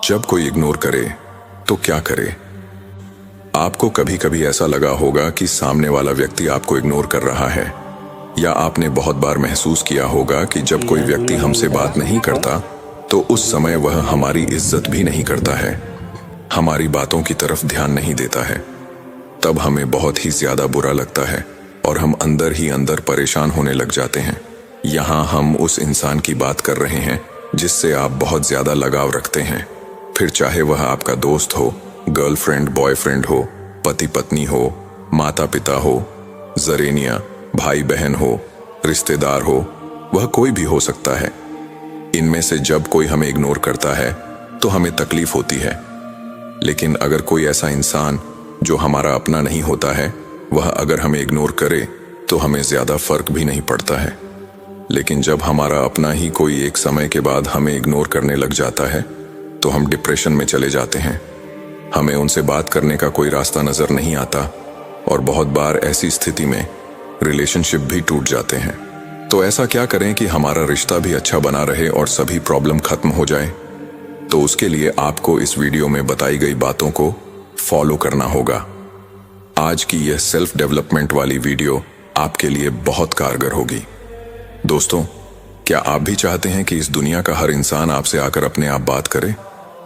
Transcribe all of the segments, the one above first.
जब कोई इग्नोर करे तो क्या करे। आपको कभी कभी ऐसा लगा होगा कि सामने वाला व्यक्ति आपको इग्नोर कर रहा है, या आपने बहुत बार महसूस किया होगा कि जब कोई व्यक्ति हमसे बात नहीं करता तो उस समय वह हमारी इज्जत भी नहीं करता है, हमारी बातों की तरफ ध्यान नहीं देता है। तब हमें बहुत ही ज्यादा बुरा लगता है और हम अंदर ही अंदर परेशान होने लग जाते हैं। यहाँ हम उस इंसान की बात कर रहे हैं जिससे आप बहुत ज्यादा लगाव रखते हैं, फिर चाहे वह आपका दोस्त हो, गर्लफ्रेंड बॉयफ्रेंड हो, पति पत्नी हो, माता पिता हो, जरेनिया, भाई बहन हो, रिश्तेदार हो, वह कोई भी हो सकता है। इनमें से जब कोई हमें इग्नोर करता है तो हमें तकलीफ होती है, लेकिन अगर कोई ऐसा इंसान जो हमारा अपना नहीं होता है वह अगर हमें इग्नोर करे तो हमें ज्यादा फर्क भी नहीं पड़ता है। लेकिन जब हमारा अपना ही कोई एक समय के बाद हमें इग्नोर करने लग जाता है तो हम डिप्रेशन में चले जाते हैं। हमें उनसे बात करने का कोई रास्ता नजर नहीं आता और बहुत बार ऐसी स्थिति में रिलेशनशिप भी टूट जाते हैं। तो ऐसा क्या करें कि हमारा रिश्ता भी अच्छा बना रहे और सभी प्रॉब्लम खत्म हो जाए? तो उसके लिए आपको इस वीडियो में बताई गई बातों को फॉलो करना होगा। आज की यह सेल्फ डेवलपमेंट वाली वीडियो आपके लिए बहुत कारगर होगी। दोस्तों, क्या आप भी चाहते हैं कि इस दुनिया का हर इंसान आपसे आकर अपने आप बात करे,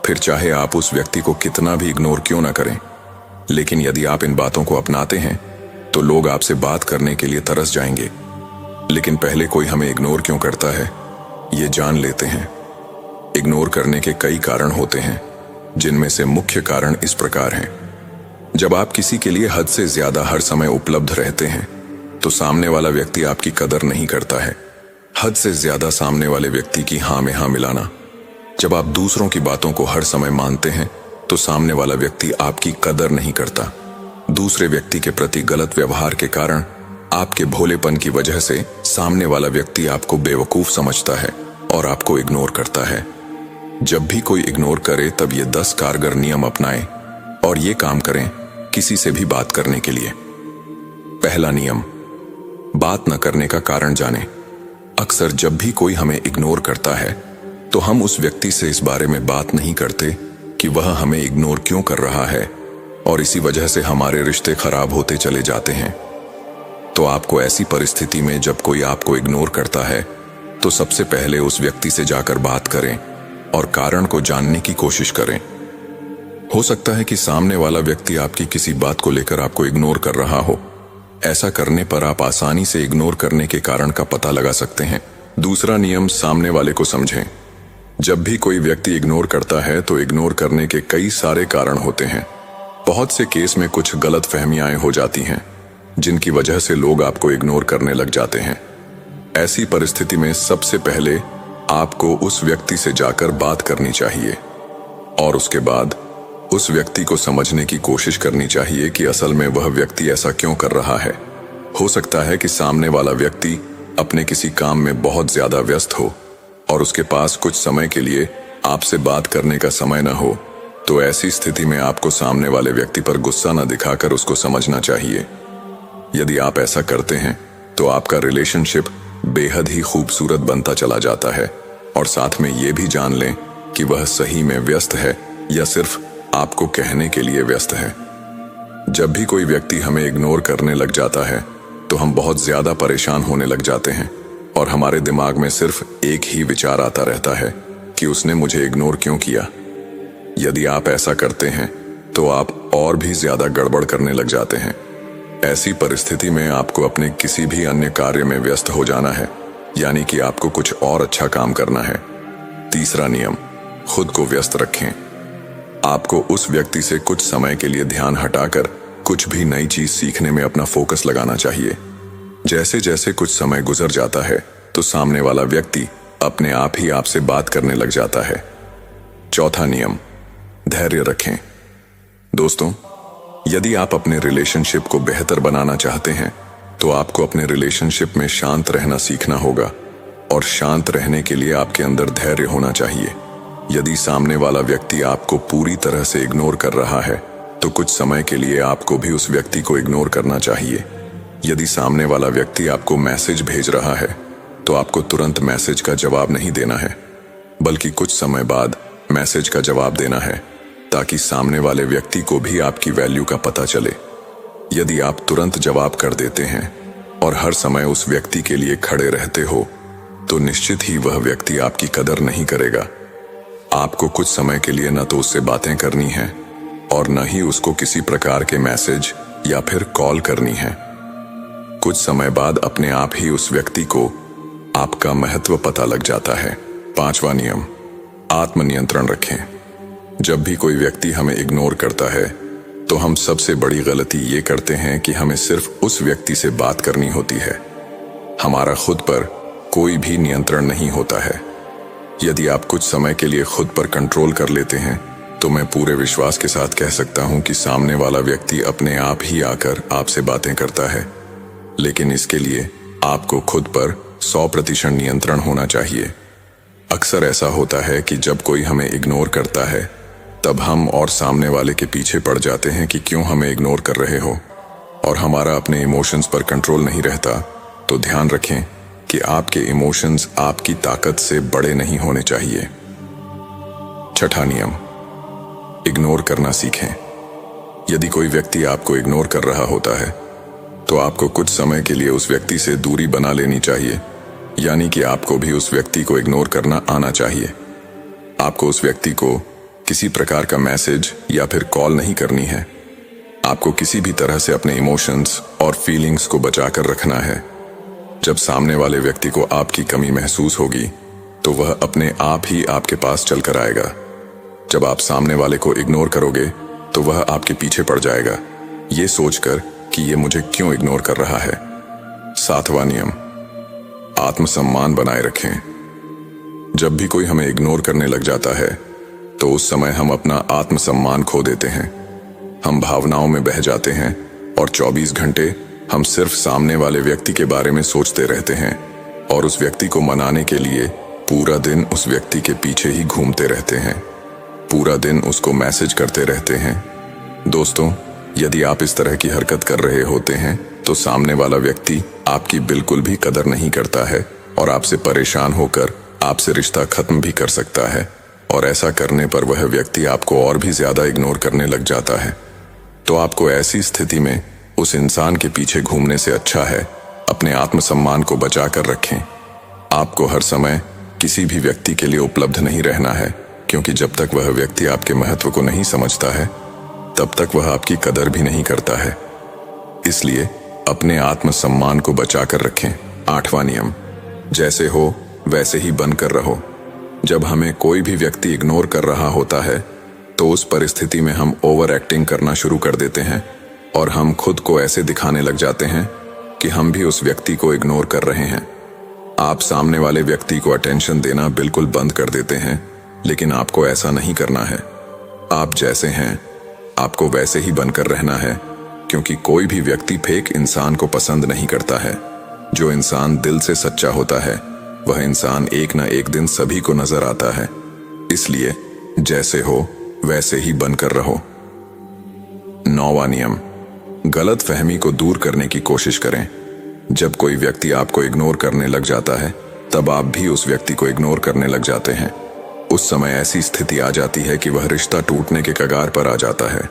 फिर चाहे आप उस व्यक्ति को कितना भी इग्नोर क्यों ना करें? लेकिन यदि आप इन बातों को अपनाते हैं तो लोग आपसे बात करने के लिए तरस जाएंगे। लेकिन पहले कोई हमें इग्नोर क्यों करता है, ये जान लेते हैं। इग्नोर करने के कई कारण होते हैं, जिनमें से मुख्य कारण इस प्रकार हैं। जब आप किसी के लिए हद से ज्यादा हर समय उपलब्ध रहते हैं तो सामने वाला व्यक्ति आपकी कदर नहीं करता है। हद से ज्यादा सामने वाले व्यक्ति की हाँ में हाँ मिलाना। जब आप दूसरों की बातों को हर समय मानते हैं तो सामने वाला व्यक्ति आपकी कदर नहीं करता। दूसरे व्यक्ति के प्रति गलत व्यवहार के कारण आपके भोलेपन की वजह से सामने वाला व्यक्ति आपको बेवकूफ समझता है और आपको इग्नोर करता है। जब भी कोई इग्नोर करे तब ये 10 कारगर नियम अपनाएं और ये काम करें किसी से भी बात करने के लिए। पहला नियम, बात न करने का कारण जानें। अक्सर जब भी कोई हमें इग्नोर करता है तो हम उस व्यक्ति से इस बारे में बात नहीं करते कि वह हमें इग्नोर क्यों कर रहा है, और इसी वजह से हमारे रिश्ते खराब होते चले जाते हैं। तो आपको ऐसी परिस्थिति में जब कोई आपको इग्नोर करता है तो सबसे पहले उस व्यक्ति से जाकर बात करें और कारण को जानने की कोशिश करें। हो सकता है कि सामने वाला व्यक्ति आपकी किसी बात को लेकर आपको इग्नोर कर रहा हो। ऐसा करने पर आप आसानी से इग्नोर करने के कारण का पता लगा सकते हैं। दूसरा नियम, सामने वाले को समझें। जब भी कोई व्यक्ति इग्नोर करता है तो इग्नोर करने के कई सारे कारण होते हैं। बहुत से केस में कुछ गलत फहमियां हो जाती हैं जिनकी वजह से लोग आपको इग्नोर करने लग जाते हैं। ऐसी परिस्थिति में सबसे पहले आपको उस व्यक्ति से जाकर बात करनी चाहिए और उसके बाद उस व्यक्ति को समझने की कोशिश करनी चाहिए कि असल में वह व्यक्ति ऐसा क्यों कर रहा है। हो सकता है कि सामने वाला व्यक्ति अपने किसी काम में बहुत ज्यादा व्यस्त हो और उसके पास कुछ समय के लिए आपसे बात करने का समय न हो। तो ऐसी स्थिति में आपको सामने वाले व्यक्ति पर गुस्सा न दिखाकर उसको समझना चाहिए। यदि आप ऐसा करते हैं तो आपका रिलेशनशिप बेहद ही खूबसूरत बनता चला जाता है, और साथ में ये भी जान लें कि वह सही में व्यस्त है या सिर्फ आपको कहने के लिए व्यस्त है। जब भी कोई व्यक्ति हमें इग्नोर करने लग जाता है तो हम बहुत ज्यादा परेशान होने लग जाते हैं और हमारे दिमाग में सिर्फ एक ही विचार आता रहता है कि उसने मुझे इग्नोर क्यों किया। यदि आप ऐसा करते हैं तो आप और भी ज्यादा गड़बड़ करने लग जाते हैं। ऐसी परिस्थिति में आपको अपने किसी भी अन्य कार्य में व्यस्त हो जाना है, यानी कि आपको कुछ और अच्छा काम करना है। तीसरा नियम, खुद को व्यस्त रखें। आपको उस व्यक्ति से कुछ समय के लिए ध्यान हटाकर कुछ भी नई चीज सीखने में अपना फोकस लगाना चाहिए। जैसे जैसे कुछ समय गुजर जाता है तो सामने वाला व्यक्ति अपने आप ही आपसे बात करने लग जाता है। चौथा नियम, धैर्य रखें। दोस्तों, यदि आप अपने रिलेशनशिप को बेहतर बनाना चाहते हैं तो आपको अपने रिलेशनशिप में शांत रहना सीखना होगा, और शांत रहने के लिए आपके अंदर धैर्य होना चाहिए। यदि सामने वाला व्यक्ति आपको पूरी तरह से इग्नोर कर रहा है तो कुछ समय के लिए आपको भी उस व्यक्ति को इग्नोर करना चाहिए। यदि सामने वाला व्यक्ति आपको मैसेज भेज रहा है तो आपको तुरंत मैसेज का जवाब नहीं देना है, बल्कि कुछ समय बाद मैसेज का जवाब देना है, ताकि सामने वाले व्यक्ति को भी आपकी वैल्यू का पता चले। यदि आप तुरंत जवाब कर देते हैं और हर समय उस व्यक्ति के लिए खड़े रहते हो, तो निश्चित ही वह व्यक्ति आपकी कदर नहीं करेगा। आपको कुछ समय के लिए न तो उससे बातें करनी है और न ही उसको किसी प्रकार के मैसेज या फिर कॉल करनी है। कुछ समय बाद अपने आप ही उस व्यक्ति को आपका महत्व पता लग जाता है। 5वां नियम, आत्मनियंत्रण रखें। जब भी कोई व्यक्ति हमें इग्नोर करता है, तो हम सबसे बड़ी गलती ये करते हैं कि हमें सिर्फ उस व्यक्ति से बात करनी होती है। हमारा खुद पर कोई भी नियंत्रण नहीं होता है। यदि आप कुछ समय के लिए खुद पर कंट्रोल कर लेते हैं, तो मैं पूरे विश्वास के साथ कह सकता हूं कि सामने वाला व्यक्ति अपने आप ही आकर आपसे बातें करता है। लेकिन इसके लिए आपको खुद पर 100% नियंत्रण होना चाहिए। अक्सर ऐसा होता है कि जब कोई हमें इग्नोर करता है, तब हम और सामने वाले के पीछे पड़ जाते हैं कि क्यों हमें इग्नोर कर रहे हो, और हमारा अपने इमोशंस पर कंट्रोल नहीं रहता। तो ध्यान रखें कि आपके इमोशंस आपकी ताकत से बड़े नहीं होने चाहिए। 6वां नियम, इग्नोर करना सीखें। यदि कोई व्यक्ति आपको इग्नोर कर रहा होता है, तो आपको कुछ समय के लिए उस व्यक्ति से दूरी बना लेनी चाहिए। यानी कि आपको भी उस व्यक्ति को इग्नोर करना आना चाहिए। आपको उस व्यक्ति को किसी प्रकार का मैसेज या फिर कॉल नहीं करनी है। आपको किसी भी तरह से अपने इमोशंस और फीलिंग्स को बचाकर रखना है। जब सामने वाले व्यक्ति को आपकी कमी महसूस होगी, तो वह अपने आप ही आपके पास चलकर आएगा। जब आप सामने वाले को इग्नोर करोगे, तो वह आपके पीछे पड़ जाएगा, ये सोचकर कि ये मुझे क्यों इग्नोर कर रहा है। 7वां नियम, आत्मसम्मान बनाए रखें। जब भी कोई हमें इग्नोर करने लग जाता है, तो उस समय हम अपना आत्मसम्मान खो देते हैं। हम भावनाओं में बह जाते हैं और 24 घंटे हम सिर्फ सामने वाले व्यक्ति के बारे में सोचते रहते हैं और उस व्यक्ति को मनाने के लिए पूरा दिन उस व्यक्ति के पीछे ही घूमते रहते हैं। पूरा दिन उसको मैसेज करते रहते हैं। दोस्तों, यदि आप इस तरह की हरकत कर रहे होते हैं, तो सामने वाला व्यक्ति आपकी बिल्कुल भी कदर नहीं करता है और आपसे परेशान होकर आपसे रिश्ता खत्म भी कर सकता है। और ऐसा करने पर वह व्यक्ति आपको और भी ज्यादा इग्नोर करने लग जाता है। तो आपको ऐसी स्थिति में उस इंसान के पीछे घूमने से अच्छा है अपने आत्मसम्मान को बचा कर रखें। आपको हर समय किसी भी व्यक्ति के लिए उपलब्ध नहीं रहना है, क्योंकि जब तक वह व्यक्ति आपके महत्व को नहीं समझता है, तब तक वह आपकी कदर भी नहीं करता है। इसलिए अपने आत्मसम्मान को बचा कर रखें। 8वां नियम, जैसे हो वैसे ही बनकर रहो। जब हमें कोई भी व्यक्ति इग्नोर कर रहा होता है, तो उस परिस्थिति में हम ओवर एक्टिंग करना शुरू कर देते हैं और हम खुद को ऐसे दिखाने लग जाते हैं कि हम भी उस व्यक्ति को इग्नोर कर रहे हैं। आप सामने वाले व्यक्ति को अटेंशन देना बिल्कुल बंद कर देते हैं, लेकिन आपको ऐसा नहीं करना है। आप जैसे हैं, आपको वैसे ही बनकर रहना है, क्योंकि कोई भी व्यक्ति फेक इंसान को पसंद नहीं करता है। जो इंसान दिल से सच्चा होता है, वह इंसान एक ना एक दिन सभी को नजर आता है। इसलिए जैसे हो वैसे ही बनकर रहो। 9वां नियम, गलत फहमी को दूर करने की कोशिश करें। जब कोई व्यक्ति आपको इग्नोर करने लग जाता है, तब आप भी उस व्यक्ति को इग्नोर करने लग जाते हैं। उस समय ऐसी स्थिति आ जाती है कि वह रिश्ता टूटने के कगार पर आ जाता है।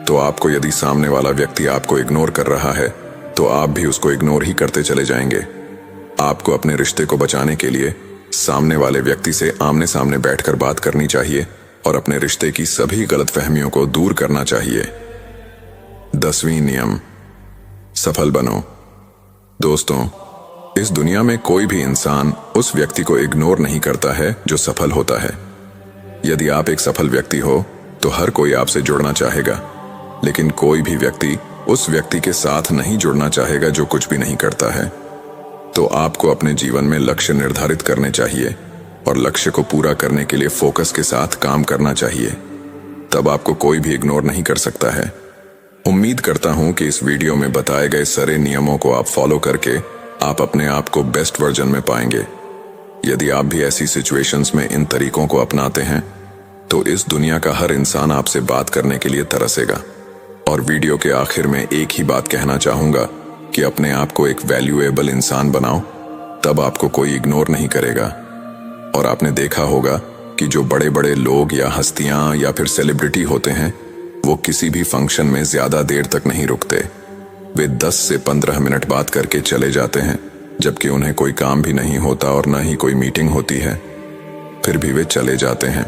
तो आपको, यदि सामने वाला व्यक्ति आपको इग्नोर कर रहा है, तो आप भी उसको इग्नोर ही करते चले जाएंगे। आपको अपने रिश्ते को बचाने के लिए सामने वाले व्यक्ति से आमने सामने बैठकर बात करनी चाहिए और अपने रिश्ते की सभी गलतफहमियों को दूर करना चाहिए। 10वीं नियम, सफल बनो। दोस्तों, इस दुनिया में कोई भी इंसान उस व्यक्ति को इग्नोर नहीं करता है जो सफल होता है। यदि आप एक सफल व्यक्ति हो, तो हर कोई आपसे जुड़ना चाहेगा, लेकिन कोई भी व्यक्ति उस व्यक्ति के साथ नहीं जुड़ना चाहेगा जो कुछ भी नहीं करता है। तो आपको अपने जीवन में लक्ष्य निर्धारित करने चाहिए और लक्ष्य को पूरा करने के लिए फोकस के साथ काम करना चाहिए। तब आपको कोई भी इग्नोर नहीं कर सकता है। उम्मीद करता हूं कि इस वीडियो में बताए गए सारे नियमों को आप फॉलो करके आप अपने आप को बेस्ट वर्जन में पाएंगे। यदि आप भी ऐसी सिचुएशंस में इन तरीकों को अपनाते हैं, तो इस दुनिया का हर इंसान आपसे बात करने के लिए तरसेगा। और वीडियो के आखिर में एक ही बात कहना चाहूंगा कि अपने आप को एक वैल्यूएबल इंसान बनाओ, तब आपको कोई इग्नोर नहीं करेगा। और आपने देखा होगा कि जो बड़े बड़े लोग या हस्तियां या फिर सेलिब्रिटी होते हैं वो किसी भी फंक्शन में ज्यादा देर तक नहीं रुकते। वे 10 से 15 मिनट बात करके चले जाते हैं, जबकि उन्हें कोई काम भी नहीं होता और ना ही कोई मीटिंग होती है, फिर भी वे चले जाते हैं।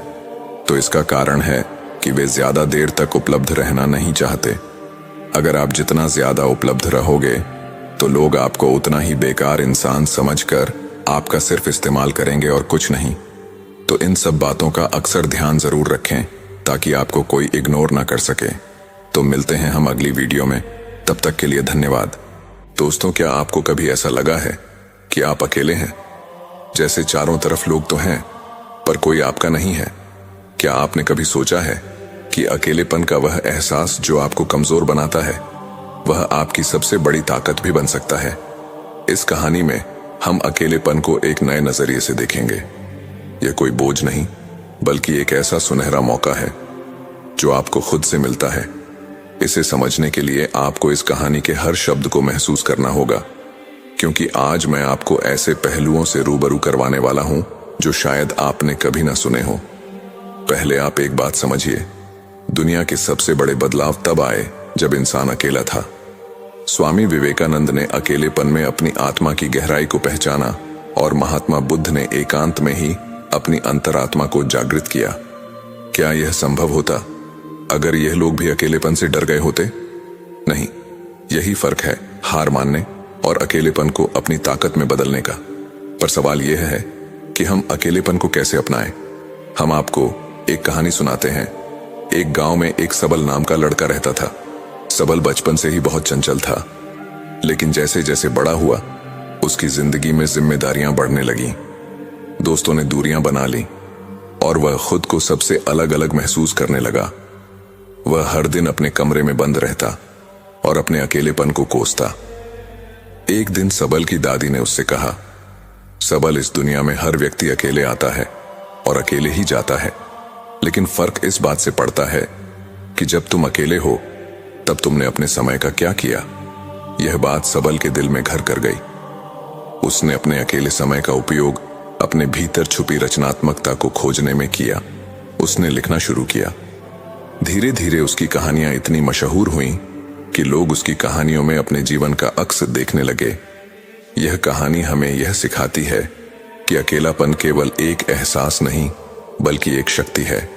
तो इसका कारण है कि वे ज्यादा देर तक उपलब्ध रहना नहीं चाहते। अगर आप जितना ज्यादा उपलब्ध रहोगे तो लोग आपको उतना ही बेकार इंसान समझकर आपका सिर्फ इस्तेमाल करेंगे और कुछ नहीं। तो इन सब बातों का अक्सर ध्यान जरूर रखें ताकि आपको कोई इग्नोर ना कर सके। तो मिलते हैं हम अगली वीडियो में, तब तक के लिए धन्यवाद। दोस्तों, क्या आपको कभी ऐसा लगा है कि आप अकेले हैं? जैसे चारों तरफ लोग तो हैं पर कोई आपका नहीं है। क्या आपने कभी सोचा है कि अकेलेपन का वह एहसास जो आपको कमजोर बनाता है वह आपकी सबसे बड़ी ताकत भी बन सकता है? इस कहानी में हम अकेलेपन को एक नए नजरिए से देखेंगे। यह कोई बोझ नहीं बल्कि एक ऐसा सुनहरा मौका है जो आपको खुद से मिलता है। इसे समझने के लिए आपको इस कहानी के हर शब्द को महसूस करना होगा, क्योंकि आज मैं आपको ऐसे पहलुओं से रूबरू करवाने वाला हूं जो शायद आपने कभी ना सुने हो। पहले आप एक बात समझिए, दुनिया के सबसे बड़े बदलाव तब आए जब इंसान अकेला था। स्वामी विवेकानंद ने अकेलेपन में अपनी आत्मा की गहराई को पहचाना और महात्मा बुद्ध ने एकांत में ही अपनी अंतरात्मा को जागृत किया। क्या यह संभव होता अगर यह लोग भी अकेलेपन से डर गए होते? नहीं, यही फर्क है हार मानने और अकेलेपन को अपनी ताकत में बदलने का। पर सवाल यह है कि हम अकेलेपन को कैसे अपनाएं। हम आपको एक कहानी सुनाते हैं। एक गांव में एक सबल नाम का लड़का रहता था। सबल बचपन से ही बहुत चंचल था, लेकिन जैसे जैसे बड़ा हुआ उसकी जिंदगी में जिम्मेदारियां बढ़ने लगीं। दोस्तों ने दूरियां बना ली और वह खुद को सबसे अलग अलग महसूस करने लगा। वह हर दिन अपने कमरे में बंद रहता और अपने अकेलेपन को कोसता। एक दिन सबल की दादी ने उससे कहा, सबल, इस दुनिया में हर व्यक्ति अकेले आता है और अकेले ही जाता है, लेकिन फर्क इस बात से पड़ता है कि जब तुम अकेले हो तब तुमने अपने समय का क्या किया। यह बात सबल के दिल में घर कर गई। उसने अपने अकेले समय का उपयोग अपने भीतर छुपी रचनात्मकता को खोजने में किया। उसने लिखना शुरू किया। धीरे धीरे उसकी कहानियां इतनी मशहूर हुईं कि लोग उसकी कहानियों में अपने जीवन का अक्स देखने लगे। यह कहानी हमें यह सिखाती है कि अकेलापन केवल एक एहसास नहीं बल्कि एक शक्ति है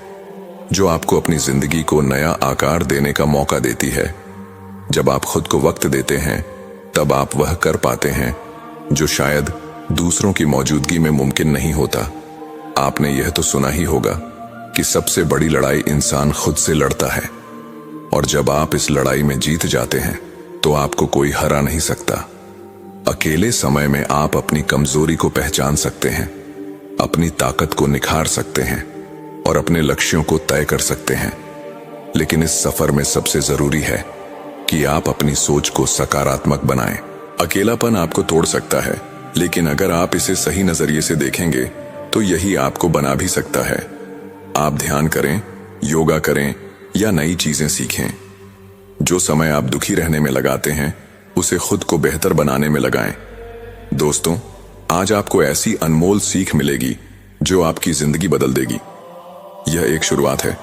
जो आपको अपनी जिंदगी को नया आकार देने का मौका देती है। जब आप खुद को वक्त देते हैं तब आप वह कर पाते हैं जो शायद दूसरों की मौजूदगी में मुमकिन नहीं होता। आपने यह तो सुना ही होगा कि सबसे बड़ी लड़ाई इंसान खुद से लड़ता है, और जब आप इस लड़ाई में जीत जाते हैं तो आपको कोई हरा नहीं सकता। अकेले समय में आप अपनी कमजोरी को पहचान सकते हैं, अपनी ताकत को निखार सकते हैं और अपने लक्ष्यों को तय कर सकते हैं। लेकिन इस सफर में सबसे जरूरी है कि आप अपनी सोच को सकारात्मक बनाएं। अकेलापन आपको तोड़ सकता है, लेकिन अगर आप इसे सही नजरिए से देखेंगे तो यही आपको बना भी सकता है। आप ध्यान करें, योगा करें या नई चीजें सीखें। जो समय आप दुखी रहने में लगाते हैं उसे खुद को बेहतर बनाने में लगाएं। दोस्तों, आज आपको ऐसी अनमोल सीख मिलेगी जो आपकी जिंदगी बदल देगी। यह एक शुरुआत है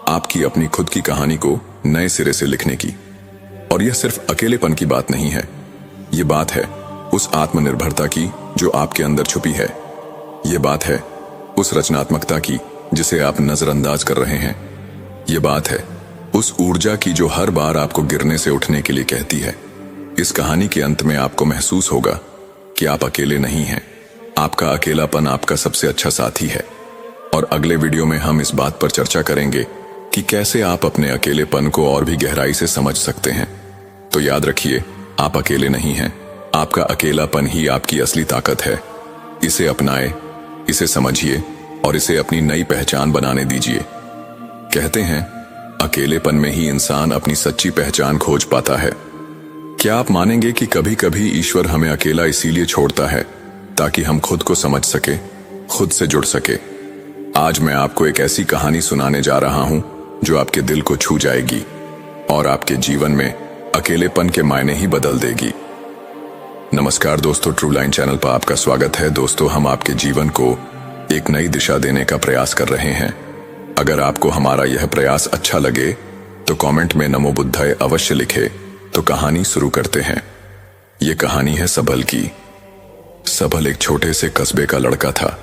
आपकी अपनी खुद की कहानी को नए सिरे से लिखने की। और यह सिर्फ अकेलेपन की बात नहीं है, यह बात है उस आत्मनिर्भरता की जो आपके अंदर छुपी है। यह बात है उस रचनात्मकता की जिसे आप नजरअंदाज कर रहे हैं। यह बात है उस ऊर्जा की जो हर बार आपको गिरने से उठने के लिए कहती है। इस कहानी के अंत में आपको महसूस होगा कि आप अकेले नहीं हैं। आपका अकेलापन आपका सबसे अच्छा साथी है। और अगले वीडियो में हम इस बात पर चर्चा करेंगे कि कैसे आप अपने अकेलेपन को और भी गहराई से समझ सकते हैं। तो याद रखिए, आप अकेले नहीं हैं। आपका अकेलापन ही आपकी असली ताकत है। इसे अपनाएं, इसे समझिए और इसे अपनी नई पहचान बनाने दीजिए। कहते हैं, अकेलेपन में ही इंसान अपनी सच्ची पहचान खोज पाता है। क्या आप मानेंगे कि कभी कभी ईश्वर हमें अकेला इसीलिए छोड़ता है ताकि हम खुद को समझ सके, खुद से जुड़ सके। आज मैं आपको एक ऐसी कहानी सुनाने जा रहा हूं जो आपके दिल को छू जाएगी और आपके जीवन में अकेलेपन के मायने ही बदल देगी। नमस्कार दोस्तों, ट्रू लाइन चैनल पर आपका स्वागत है। दोस्तों, हम आपके जीवन को एक नई दिशा देने का प्रयास कर रहे हैं। अगर आपको हमारा यह प्रयास अच्छा लगे तो कमेंट में नमो बुद्धाय अवश्य लिखे। तो कहानी शुरू करते हैं। ये कहानी है सबल की। सबल एक छोटे से कस्बे का लड़का था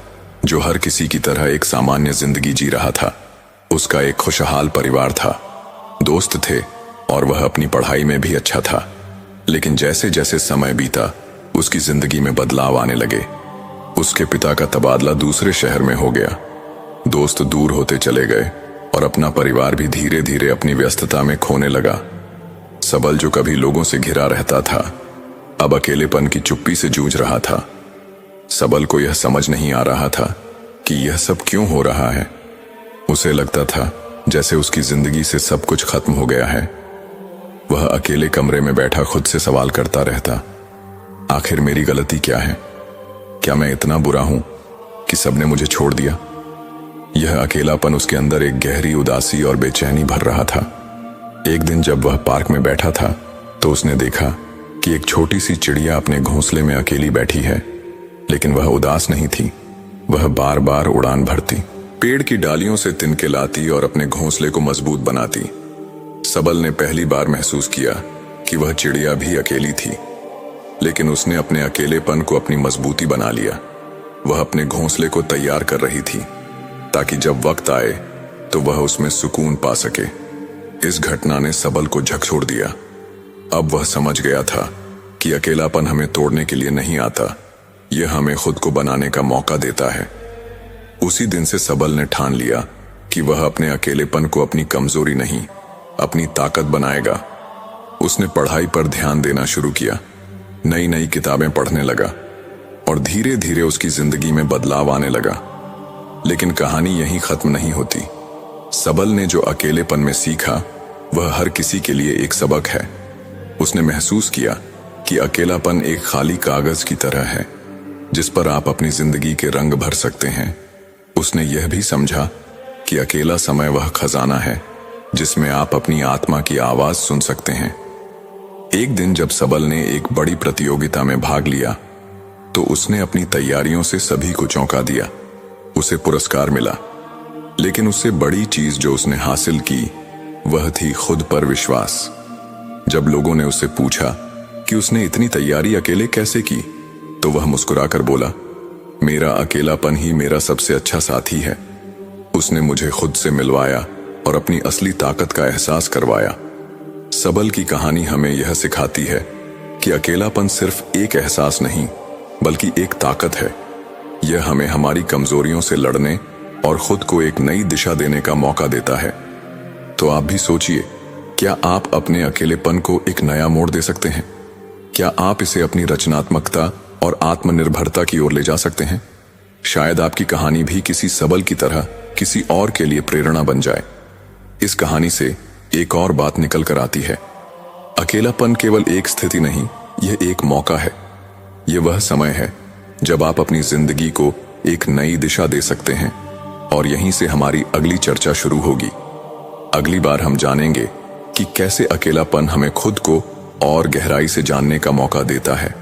जो हर किसी की तरह एक सामान्य जिंदगी जी रहा था। उसका एक खुशहाल परिवार था, दोस्त थे और वह अपनी पढ़ाई में भी अच्छा था। लेकिन जैसे जैसे समय बीता उसकी जिंदगी में बदलाव आने लगे। उसके पिता का तबादला दूसरे शहर में हो गया, दोस्त दूर होते चले गए और अपना परिवार भी धीरे धीरे अपनी व्यस्तता में खोने लगा। सबल जो कभी लोगों से घिरा रहता था, अब अकेलेपन की चुप्पी से जूझ रहा था। सबल को यह समझ नहीं आ रहा था कि यह सब क्यों हो रहा है। उसे लगता था जैसे उसकी जिंदगी से सब कुछ खत्म हो गया है। वह अकेले कमरे में बैठा खुद से सवाल करता रहता, आखिर मेरी गलती क्या है? क्या मैं इतना बुरा हूं कि सबने मुझे छोड़ दिया? यह अकेलापन उसके अंदर एक गहरी उदासी और बेचैनी भर रहा था। एक दिन जब वह पार्क में बैठा था तो उसने देखा कि एक छोटी सी चिड़िया अपने घोंसले में अकेली बैठी है। लेकिन वह उदास नहीं थी, वह बार बार उड़ान भरती, पेड़ की डालियों से तिनके लाती और अपने घोंसले को मजबूत बनाती। सबल ने पहली बार महसूस किया कि वह चिड़िया भी अकेली थी, लेकिन उसने अपने अकेलेपन को अपनी मजबूती बना लिया। वह अपने घोंसले को तैयार कर रही थी ताकि जब वक्त आए तो वह उसमें सुकून पा सके। इस घटना ने सबल को झकझोर दिया। अब वह समझ गया था कि अकेलापन हमें तोड़ने के लिए नहीं आता, यह हमें खुद को बनाने का मौका देता है। उसी दिन से सबल ने ठान लिया कि वह अपने अकेलेपन को अपनी कमजोरी नहीं, अपनी ताकत बनाएगा। उसने पढ़ाई पर ध्यान देना शुरू किया, नई नई किताबें पढ़ने लगा और धीरे धीरे उसकी जिंदगी में बदलाव आने लगा। लेकिन कहानी यहीं खत्म नहीं होती। सबल ने जो अकेलेपन में सीखा वह हर किसी के लिए एक सबक है। उसने महसूस किया कि अकेलापन एक खाली कागज की तरह है जिस पर आप अपनी जिंदगी के रंग भर सकते हैं। उसने यह भी समझा कि अकेला समय वह खजाना है जिसमें आप अपनी आत्मा की आवाज सुन सकते हैं। एक दिन जब सबल ने एक बड़ी प्रतियोगिता में भाग लिया तो उसने अपनी तैयारियों से सभी को चौंका दिया। उसे पुरस्कार मिला, लेकिन उससे बड़ी चीज जो उसने हासिल की वह थी खुद पर विश्वास। जब लोगों ने उससे पूछा कि उसने इतनी तैयारी अकेले कैसे की, तो वह मुस्कुराकर बोला, मेरा अकेलापन ही मेरा सबसे अच्छा साथी है। उसने मुझे खुद से मिलवाया और अपनी असली ताकत का एहसास करवाया। सबल की कहानी हमें यह सिखाती है कि अकेलापन सिर्फ एक एहसास नहीं बल्कि एक ताकत है। यह हमें हमारी कमजोरियों से लड़ने और खुद को एक नई दिशा देने का मौका देता है। तो आप भी सोचिए, क्या आप अपने अकेलेपन को एक नया मोड़ दे सकते हैं? क्या आप इसे अपनी रचनात्मकता और आत्मनिर्भरता की ओर ले जा सकते हैं? शायद आपकी कहानी भी किसी सबल की तरह किसी और के लिए प्रेरणा बन जाए। इस कहानी से एक और बात निकल कर आती है, अकेलापन केवल एक स्थिति नहीं, यह एक मौका है। यह वह समय है जब आप अपनी जिंदगी को एक नई दिशा दे सकते हैं। और यहीं से हमारी अगली चर्चा शुरू होगी। अगली बार हम जानेंगे कि कैसे अकेलापन हमें खुद को और गहराई से जानने का मौका देता है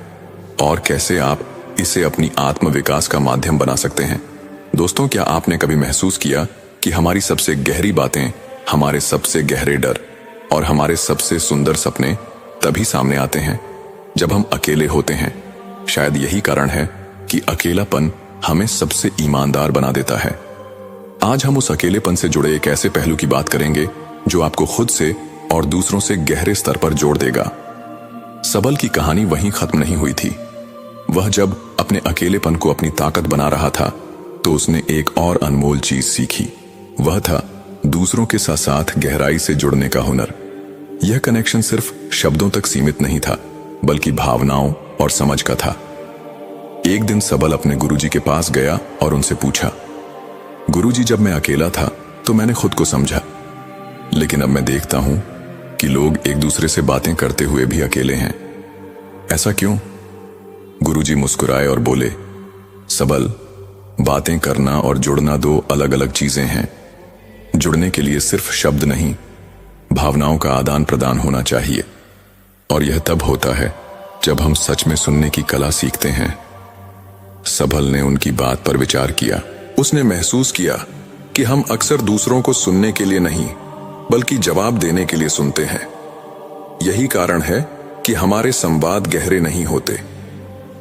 और कैसे आप इसे अपनी आत्म विकास का माध्यम बना सकते हैं। दोस्तों, क्या आपने कभी महसूस किया कि हमारी सबसे गहरी बातें, हमारे सबसे गहरे डर और हमारे सबसे सुंदर सपने तभी सामने आते हैं जब हम अकेले होते हैं? शायद यही कारण है कि अकेलापन हमें सबसे ईमानदार बना देता है। आज हम उस अकेलेपन से जुड़े एक ऐसे पहलू की बात करेंगे जो आपको खुद से और दूसरों से गहरे स्तर पर जोड़ देगा। सबल की कहानी वहीं खत्म नहीं हुई थी। वह जब अपने अकेलेपन को अपनी ताकत बना रहा था तो उसने एक और अनमोल चीज सीखी। वह था दूसरों के साथ साथ गहराई से जुड़ने का हुनर। यह कनेक्शन सिर्फ शब्दों तक सीमित नहीं था बल्कि भावनाओं और समझ का था। एक दिन सबल अपने गुरुजी के पास गया और उनसे पूछा, गुरुजी, जब मैं अकेला था तो मैंने खुद को समझा, लेकिन अब मैं देखता हूं कि लोग एक दूसरे से बातें करते हुए भी अकेले हैं। ऐसा क्यों? गुरुजी मुस्कुराए और बोले, सबल, बातें करना और जुड़ना दो अलग अलग चीजें हैं। जुड़ने के लिए सिर्फ शब्द नहीं, भावनाओं का आदान प्रदान होना चाहिए। और यह तब होता है जब हम सच में सुनने की कला सीखते हैं। सबल ने उनकी बात पर विचार किया उसने महसूस किया कि हम अक्सर दूसरों को सुनने के लिए नहीं बल्कि जवाब देने के लिए सुनते हैं। यही कारण है कि हमारे संवाद गहरे नहीं होते।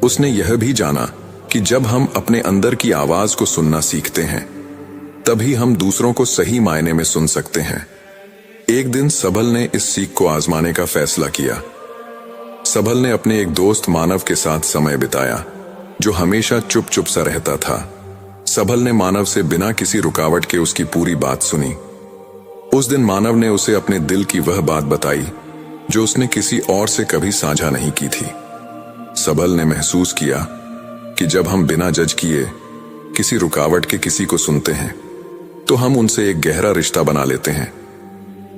उसने यह भी जाना कि जब हम अपने अंदर की आवाज को सुनना सीखते हैं तभी हम दूसरों को सही मायने में सुन सकते हैं। एक दिन सबल ने इस सीख को आजमाने का फैसला किया। सबल ने अपने एक दोस्त मानव के साथ समय बिताया जो हमेशा चुप चुप सा रहता था। सबल ने मानव से बिना किसी रुकावट के उसकी पूरी बात सुनी। उस दिन मानव ने उसे अपने दिल की वह बात बताई जो उसने किसी और से कभी साझा नहीं की थी। सबल ने महसूस किया कि जब हम बिना जज किए किसी रुकावट के किसी को सुनते हैं तो हम उनसे एक गहरा रिश्ता बना लेते हैं।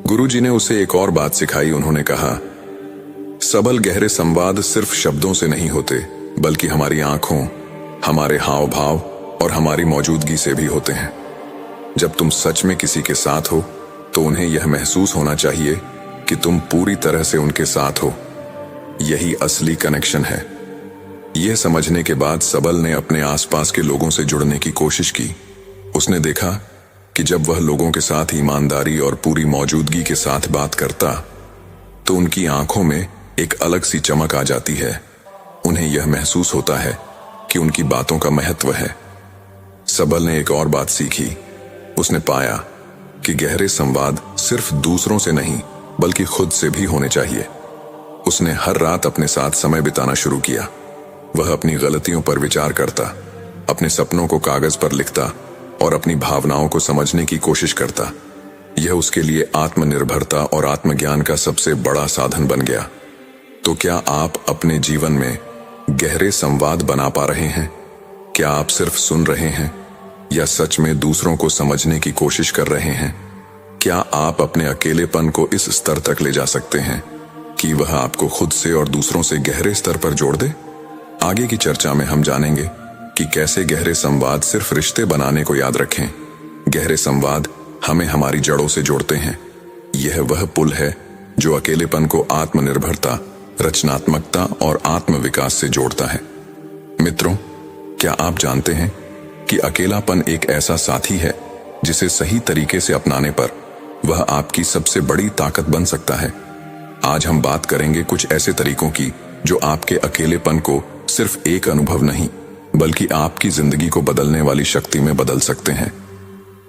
गुरुजी ने उसे एक और बात सिखाई। उन्होंने कहा, सबल गहरे संवाद सिर्फ शब्दों से नहीं होते बल्कि हमारी आंखों, हमारे हाव भाव और हमारी मौजूदगी से भी होते हैं। जब तुम सच में किसी के साथ हो तो उन्हें यह महसूस होना चाहिए कि तुम पूरी तरह से उनके साथ हो। यही असली कनेक्शन है। यह समझने के बाद सबल ने अपने आसपास के लोगों से जुड़ने की कोशिश की। उसने देखा कि जब वह लोगों के साथ ईमानदारी और पूरी मौजूदगी के साथ बात करता तो उनकी आंखों में एक अलग सी चमक आ जाती है। उन्हें यह महसूस होता है कि उनकी बातों का महत्व है। सबल ने एक और बात सीखी। उसने पाया कि गहरे संवाद सिर्फ दूसरों से नहीं बल्कि खुद से भी होने चाहिए। उसने हर रात अपने साथ समय बिताना शुरू किया। वह अपनी गलतियों पर विचार करता, अपने सपनों को कागज पर लिखता और अपनी भावनाओं को समझने की कोशिश करता। यह उसके लिए आत्मनिर्भरता और आत्मज्ञान का सबसे बड़ा साधन बन गया। तो क्या आप अपने जीवन में गहरे संवाद बना पा रहे हैं? क्या आप सिर्फ सुन रहे हैं या सच में दूसरों को समझने की कोशिश कर रहे हैं? क्या आप अपने अकेलेपन को इस स्तर तक ले जा सकते हैं कि वह आपको खुद से और दूसरों से गहरे स्तर पर जोड़ दे? आगे की चर्चा में हम जानेंगे कि कैसे गहरे संवाद सिर्फ रिश्ते बनाने को याद रखें। गहरे संवाद हमें हमारी जड़ों से जोड़ते हैं। यह वह पुल है जो अकेलेपन को आत्मनिर्भरता, रचनात्मकता और आत्मविकास से जोड़ता है। मित्रों, क्या आप जानते हैं कि अकेलापन एक ऐसा साथी है जिसे सही तरीके से अपनाने पर वह आपकी सबसे बड़ी ताकत बन सकता है। आज हम बात करेंगे कुछ ऐसे तरीकों की जो आपके अकेलेपन को सिर्फ एक अनुभव नहीं बल्कि आपकी जिंदगी को बदलने वाली शक्ति में बदल सकते हैं।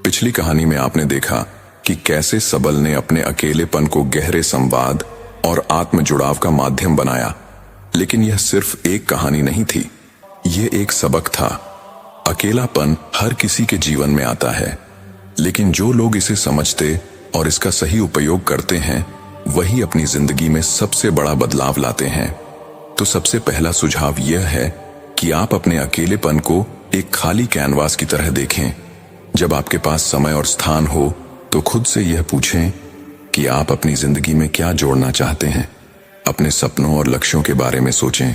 पिछली कहानी में आपने देखा कि कैसे सबल ने अपने अकेलेपन को गहरे संवाद और आत्म जुड़ाव का माध्यम बनाया। लेकिन यह सिर्फ एक कहानी नहीं थी, यह एक सबक था। अकेलापन हर किसी के जीवन में आता है, लेकिन जो लोग इसे समझते और इसका सही उपयोग करते हैं वही अपनी जिंदगी में सबसे बड़ा बदलाव लाते हैं। तो सबसे पहला सुझाव यह है कि आप अपने अकेलेपन को एक खाली कैनवास की तरह देखें। जब आपके पास समय और स्थान हो तो खुद से यह पूछें कि आप अपनी जिंदगी में क्या जोड़ना चाहते हैं। अपने सपनों और लक्ष्यों के बारे में सोचें।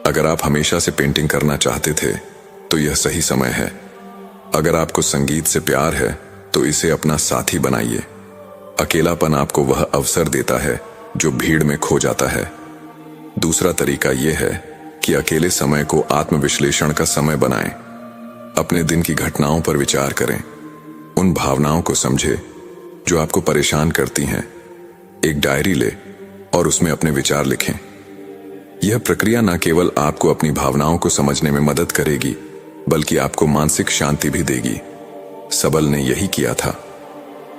अगर आप हमेशा से पेंटिंग करना चाहते थे तो यह सही समय है। अगर आपको संगीत से प्यार है तो इसे अपना साथी बनाइए। अकेलापन आपको वह अवसर देता है जो भीड़ में खो जाता है। दूसरा तरीका यह है कि अकेले समय को आत्मविश्लेषण का समय बनाएं। अपने दिन की घटनाओं पर विचार करें, उन भावनाओं को समझें जो आपको परेशान करती हैं। एक डायरी ले और उसमें अपने विचार लिखें। यह प्रक्रिया न केवल आपको अपनी भावनाओं को समझने में मदद करेगी बल्कि आपको मानसिक शांति भी देगी। सबल ने यही किया था।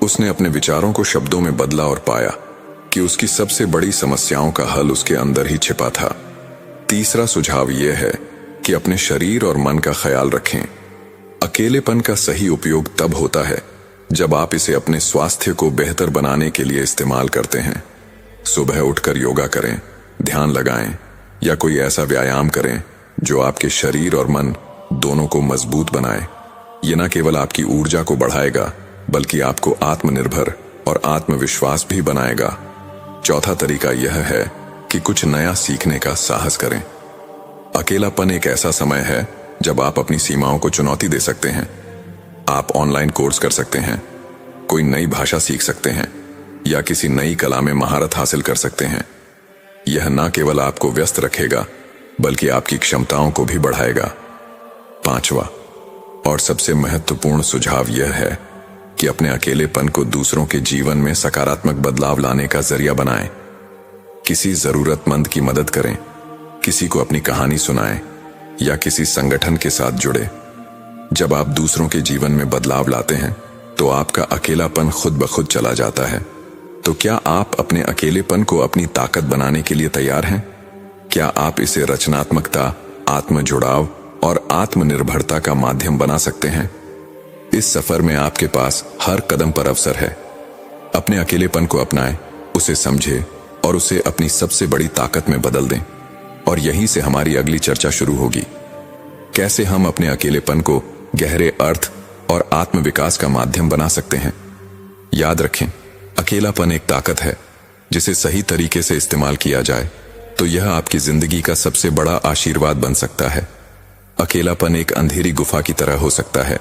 उसने अपने विचारों को शब्दों में बदला और पाया कि उसकी सबसे बड़ी समस्याओं का हल उसके अंदर ही छिपा था। तीसरा सुझाव यह है कि अपने शरीर और मन का ख्याल रखें। अकेलेपन का सही उपयोग तब होता है जब आप इसे अपने स्वास्थ्य को बेहतर बनाने के लिए इस्तेमाल करते हैं। सुबह उठकर योगा करें, ध्यान लगाएं या कोई ऐसा व्यायाम करें जो आपके शरीर और मन दोनों को मजबूत बनाए। यह न केवल आपकी ऊर्जा को बढ़ाएगा बल्कि आपको आत्मनिर्भर और आत्मविश्वास भी बनाएगा। चौथा तरीका यह है कि कुछ नया सीखने का साहस करें। अकेलापन एक ऐसा समय है जब आप अपनी सीमाओं को चुनौती दे सकते हैं। आप ऑनलाइन कोर्स कर सकते हैं, कोई नई भाषा सीख सकते हैं या किसी नई कला में महारत हासिल कर सकते हैं। यह न केवल आपको व्यस्त रखेगा बल्कि आपकी क्षमताओं को भी बढ़ाएगा। पांचवा और सबसे महत्वपूर्ण सुझाव यह है कि अपने अकेलेपन को दूसरों के जीवन में सकारात्मक बदलाव लाने का जरिया बनाएं। किसी जरूरतमंद की मदद करें, किसी को अपनी कहानी सुनाएं या किसी संगठन के साथ जुड़े। जब आप दूसरों के जीवन में बदलाव लाते हैं तो आपका अकेलापन खुद ब खुद चला जाता है। तो क्या आप अपने अकेलेपन को अपनी ताकत बनाने के लिए तैयार हैं? क्या आप इसे रचनात्मकता, आत्म जुड़ाव और आत्मनिर्भरता का माध्यम बना सकते हैं? इस सफर में आपके पास हर कदम पर अवसर है। अपने अकेलेपन को अपनाएं, उसे समझें और उसे अपनी सबसे बड़ी ताकत में बदल दें। और यहीं से हमारी अगली चर्चा शुरू होगी। कैसे हम अपने अकेलेपन को गहरे अर्थ और आत्मविकास का माध्यम बना सकते हैं। याद रखें, अकेलापन एक ताकत है। जिसे सही तरीके से इस्तेमाल किया जाए तो यह आपकी जिंदगी का सबसे बड़ा आशीर्वाद बन सकता है। अकेलापन एक अंधेरी गुफा की तरह हो सकता है,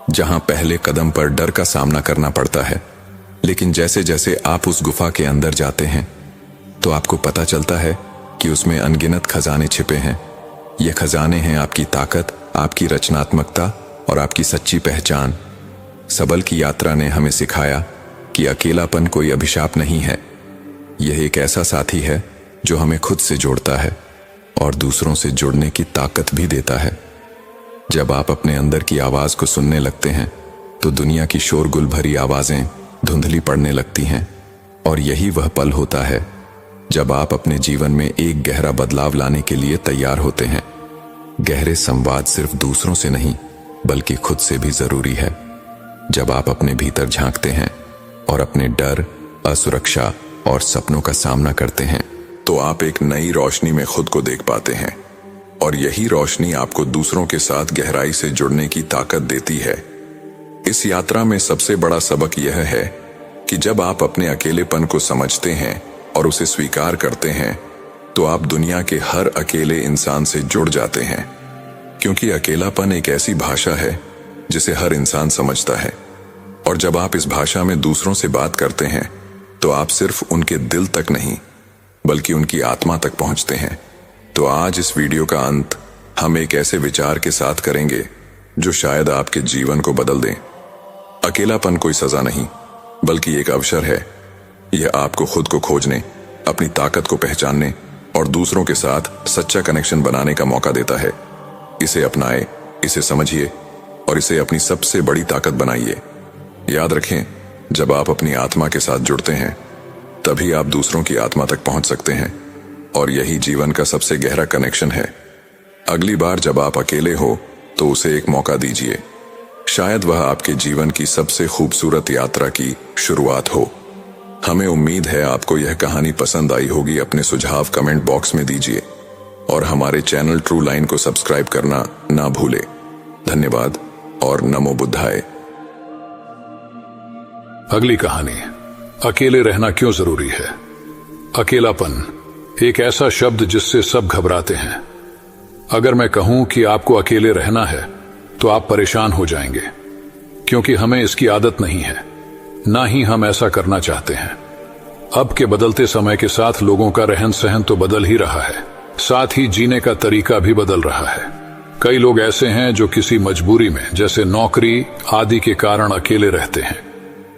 जहां पहले कदम पर डर का सामना करना पड़ता है, लेकिन जैसे जैसे आप उस गुफा के अंदर जाते हैं तो आपको पता चलता है कि उसमें अनगिनत खजाने छिपे हैं। ये खजाने हैं आपकी ताकत, आपकी रचनात्मकता और आपकी सच्ची पहचान। सबल की यात्रा ने हमें सिखाया कि अकेलापन कोई अभिशाप नहीं है। यह एक ऐसा साथी है जो हमें खुद से जोड़ता है और दूसरों से जुड़ने की ताकत भी देता है। जब आप अपने अंदर की आवाज को सुनने लगते हैं तो दुनिया की शोरगुल भरी आवाजें धुंधली पड़ने लगती हैं। और यही वह पल होता है जब आप अपने जीवन में एक गहरा बदलाव लाने के लिए तैयार होते हैं। गहरे संवाद सिर्फ दूसरों से नहीं बल्कि खुद से भी जरूरी है। जब आप अपने भीतर झांकते हैं और अपने डर, असुरक्षा और सपनों का सामना करते हैं तो आप एक नई रोशनी में खुद को देख पाते हैं। और यही रोशनी आपको दूसरों के साथ गहराई से जुड़ने की ताकत देती है। इस यात्रा में सबसे बड़ा सबक यह है कि जब आप अपने अकेलेपन को समझते हैं और उसे स्वीकार करते हैं तो आप दुनिया के हर अकेले इंसान से जुड़ जाते हैं। क्योंकि अकेलापन एक ऐसी भाषा है जिसे हर इंसान समझता है। और जब आप इस भाषा में दूसरों से बात करते हैं तो आप सिर्फ उनके दिल तक नहीं बल्कि उनकी आत्मा तक पहुंचते हैं। तो आज इस वीडियो का अंत हम एक ऐसे विचार के साथ करेंगे जो शायद आपके जीवन को बदल दें। अकेलापन कोई सजा नहीं बल्कि एक अवसर है। यह आपको खुद को खोजने, अपनी ताकत को पहचानने और दूसरों के साथ सच्चा कनेक्शन बनाने का मौका देता है। इसे अपनाएं, इसे समझिए और इसे अपनी सबसे बड़ी ताकत बनाइए। याद रखें, जब आप अपनी आत्मा के साथ जुड़ते हैं तभी आप दूसरों की आत्मा तक पहुंच सकते हैं। और यही जीवन का सबसे गहरा कनेक्शन है। अगली बार जब आप अकेले हो तो उसे एक मौका दीजिए। शायद वह आपके जीवन की सबसे खूबसूरत यात्रा की शुरुआत हो। हमें उम्मीद है आपको यह कहानी पसंद आई होगी। अपने सुझाव कमेंट बॉक्स में दीजिए और हमारे चैनल ट्रू लाइन को सब्सक्राइब करना ना भूले। धन्यवाद और नमो बुद्धाय। अगली कहानी, अकेले रहना क्यों जरूरी है। अकेलापन एक ऐसा शब्द जिससे सब घबराते हैं। अगर मैं कहूं कि आपको अकेले रहना है तो आप परेशान हो जाएंगे, क्योंकि हमें इसकी आदत नहीं है, ना ही हम ऐसा करना चाहते हैं। अब के बदलते समय के साथ लोगों का रहन सहन तो बदल ही रहा है, साथ ही जीने का तरीका भी बदल रहा है। कई लोग ऐसे हैं जो किसी मजबूरी में, जैसे नौकरी आदि के कारण अकेले रहते हैं।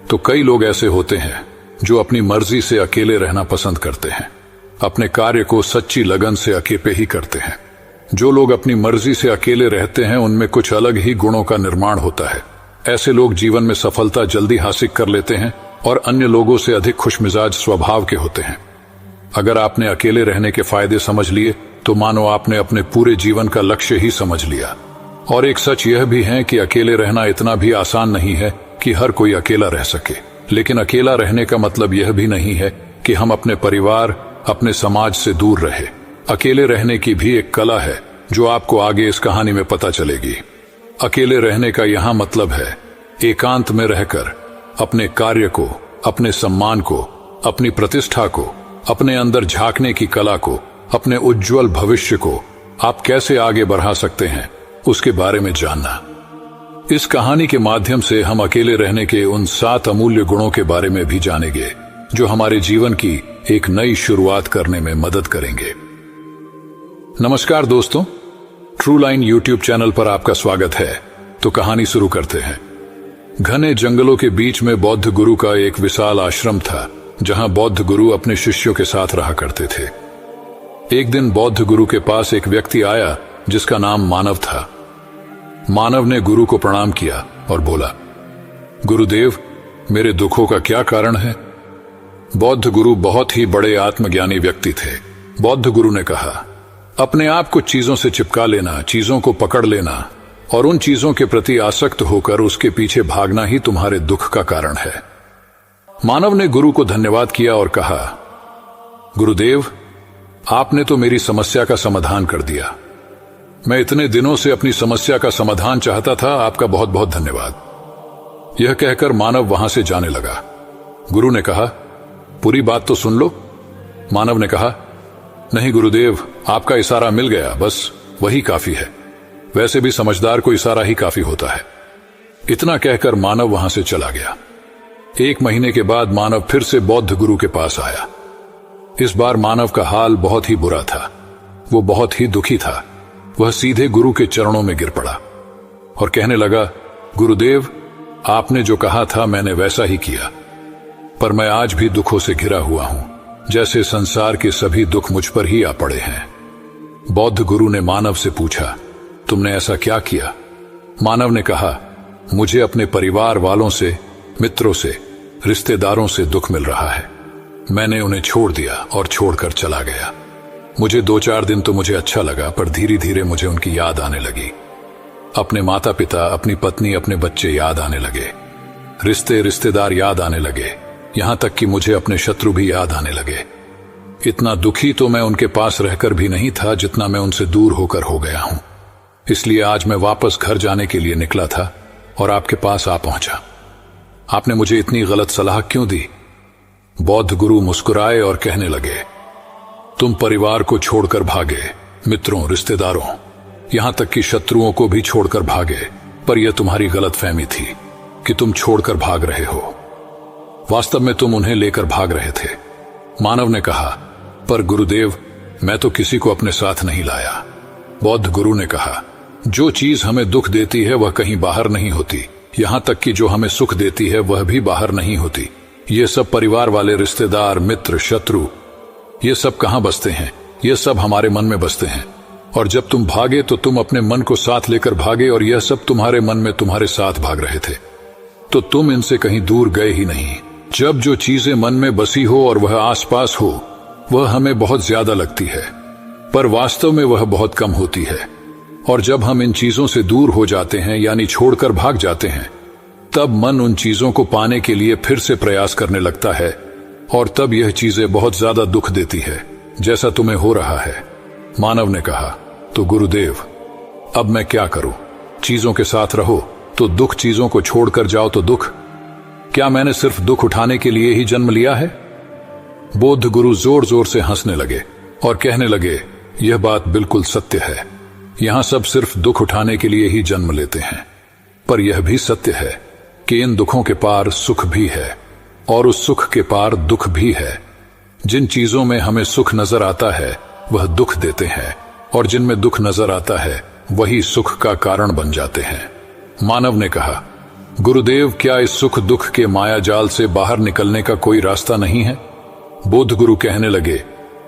तो कई लोग ऐसे होते हैं जो अपनी मर्जी से अकेले रहना पसंद करते हैं, अपने कार्य को सच्ची लगन से अकेले ही करते हैं। जो लोग अपनी मर्जी से अकेले रहते हैं उनमें कुछ अलग ही गुणों का निर्माण होता है। ऐसे लोग जीवन में सफलता जल्दी हासिल कर लेते हैं और अन्य लोगों से अधिक खुशमिजाज स्वभाव के होते हैं। अगर आपने अकेले रहने के फायदे समझ लिए तो मानो आपने अपने पूरे जीवन का लक्ष्य ही समझ लिया। और एक सच यह भी है कि अकेले रहना इतना भी आसान नहीं है कि हर कोई अकेला रह सके। लेकिन अकेला रहने का मतलब यह भी नहीं है कि हम अपने परिवार, अपने समाज से दूर रहे। अकेले रहने की भी एक कला है जो आपको आगे इस कहानी में पता चलेगी। अकेले रहने का यहां मतलब है एकांत में रहकर अपने कार्य को, अपने सम्मान को, अपनी प्रतिष्ठा को, अपने अंदर झांकने की कला को, अपने उज्जवल भविष्य को आप कैसे आगे बढ़ा सकते हैं उसके बारे में जानना। इस कहानी के माध्यम से हम अकेले रहने के उन 7 अमूल्य गुणों के बारे में भी जानेंगे जो हमारे जीवन की एक नई शुरुआत करने में मदद करेंगे। नमस्कार दोस्तों, ट्रू लाइन यूट्यूब चैनल पर आपका स्वागत है। तो कहानी शुरू करते हैं। घने जंगलों के बीच में बौद्ध गुरु का एक विशाल आश्रम था, जहां बौद्ध गुरु अपने शिष्यों के साथ रहा करते थे। एक दिन बौद्ध गुरु के पास एक व्यक्ति आया जिसका नाम मानव था। मानव ने गुरु को प्रणाम किया और बोला, गुरुदेव, मेरे दुखों का क्या कारण है? बौद्ध गुरु बहुत ही बड़े आत्मज्ञानी व्यक्ति थे। बौद्ध गुरु ने कहा, अपने आप को चीजों से चिपका लेना, चीजों को पकड़ लेना और उन चीजों के प्रति आसक्त होकर उसके पीछे भागना ही तुम्हारे दुख का कारण है। मानव ने गुरु को धन्यवाद किया और कहा, गुरुदेव, आपने तो मेरी समस्या का समाधान कर दिया। मैं इतने दिनों से अपनी समस्या का समाधान चाहता था, आपका बहुत बहुत धन्यवाद। यह कहकर मानव वहां से जाने लगा। गुरु ने कहा, पूरी बात तो सुन लो। मानव ने कहा, नहीं गुरुदेव, आपका इशारा मिल गया, बस वही काफी है। वैसे भी समझदार को इशारा ही काफी होता है। इतना कहकर मानव वहां से चला गया। 1 महीने के बाद मानव फिर से बौद्ध गुरु के पास आया। इस बार मानव का हाल बहुत ही बुरा था। वो बहुत ही दुखी था। वह सीधे गुरु के चरणों में गिर पड़ा और कहने लगा, गुरुदेव, आपने जो कहा था मैंने वैसा ही किया, पर मैं आज भी दुखों से घिरा हुआ हूं, जैसे संसार के सभी दुख मुझ पर ही आ पड़े हैं। बौद्ध गुरु ने मानव से पूछा, तुमने ऐसा क्या किया? मानव ने कहा, मुझे अपने परिवार वालों से, मित्रों से, रिश्तेदारों से दुख मिल रहा है। मैंने उन्हें छोड़ दिया और छोड़कर चला गया। मुझे 2-4 दिन तो मुझे अच्छा लगा, पर धीरे धीरे मुझे उनकी याद आने लगी। अपने माता पिता, अपनी पत्नी, अपने बच्चे याद आने लगे। रिश्तेदार याद आने लगे। यहां तक कि मुझे अपने शत्रु भी याद आने लगे। इतना दुखी तो मैं उनके पास रहकर भी नहीं था जितना मैं उनसे दूर होकर हो गया हूं। इसलिए आज मैं वापस घर जाने के लिए निकला था और आपके पास आ पहुंचा। आपने मुझे इतनी गलत सलाह क्यों दी? बौद्ध गुरु मुस्कुराए और कहने लगे, तुम परिवार को छोड़कर भागे, मित्रों, रिश्तेदारों, यहां तक कि शत्रुओं को भी छोड़कर भागे, पर यह तुम्हारी गलतफहमी थी कि तुम छोड़कर भाग रहे हो। वास्तव में तुम उन्हें लेकर भाग रहे थे। मानव ने कहा, पर गुरुदेव, मैं तो किसी को अपने साथ नहीं लाया। बौद्ध गुरु ने कहा, जो चीज हमें दुख देती है वह कहीं बाहर नहीं होती। यहां तक कि जो हमें सुख देती है वह भी बाहर नहीं होती। ये सब परिवार वाले, रिश्तेदार, मित्र, शत्रु, ये सब कहां बसते हैं? ये सब हमारे मन में बसते हैं। और जब तुम भागे तो तुम अपने मन को साथ लेकर भागे, और यह सब तुम्हारे मन में तुम्हारे साथ भाग रहे थे। तो तुम इनसे कहीं दूर गए ही नहीं। जब जो चीजें मन में बसी हो और वह आसपास हो, वह हमें बहुत ज्यादा लगती है, पर वास्तव में वह बहुत कम होती है। और जब हम इन चीजों से दूर हो जाते हैं, यानी छोड़कर भाग जाते हैं, तब मन उन चीजों को पाने के लिए फिर से प्रयास करने लगता है, और तब यह चीजें बहुत ज्यादा दुख देती है, जैसा तुम्हें हो रहा है। मानव ने कहा, तो गुरुदेव, अब मैं क्या करूं? चीजों के साथ रहो तो दुख, चीजों को छोड़कर जाओ तो दुख। क्या मैंने सिर्फ दुख उठाने के लिए ही जन्म लिया है? बौद्ध गुरु जोर जोर से हंसने लगे और कहने लगे, यह बात बिल्कुल सत्य है। यहां सब सिर्फ दुख उठाने के लिए ही जन्म लेते हैं, पर यह भी सत्य है कि इन दुखों के पार सुख भी है, और उस सुख के पार दुख भी है। जिन चीजों में हमें सुख नजर आता है वह दुख देते हैं, और जिनमें दुख नजर आता है वही सुख का कारण बन जाते हैं। मानव ने कहा, गुरुदेव, क्या इस सुख दुख के माया जाल से बाहर निकलने का कोई रास्ता नहीं है? बौद्ध गुरु कहने लगे,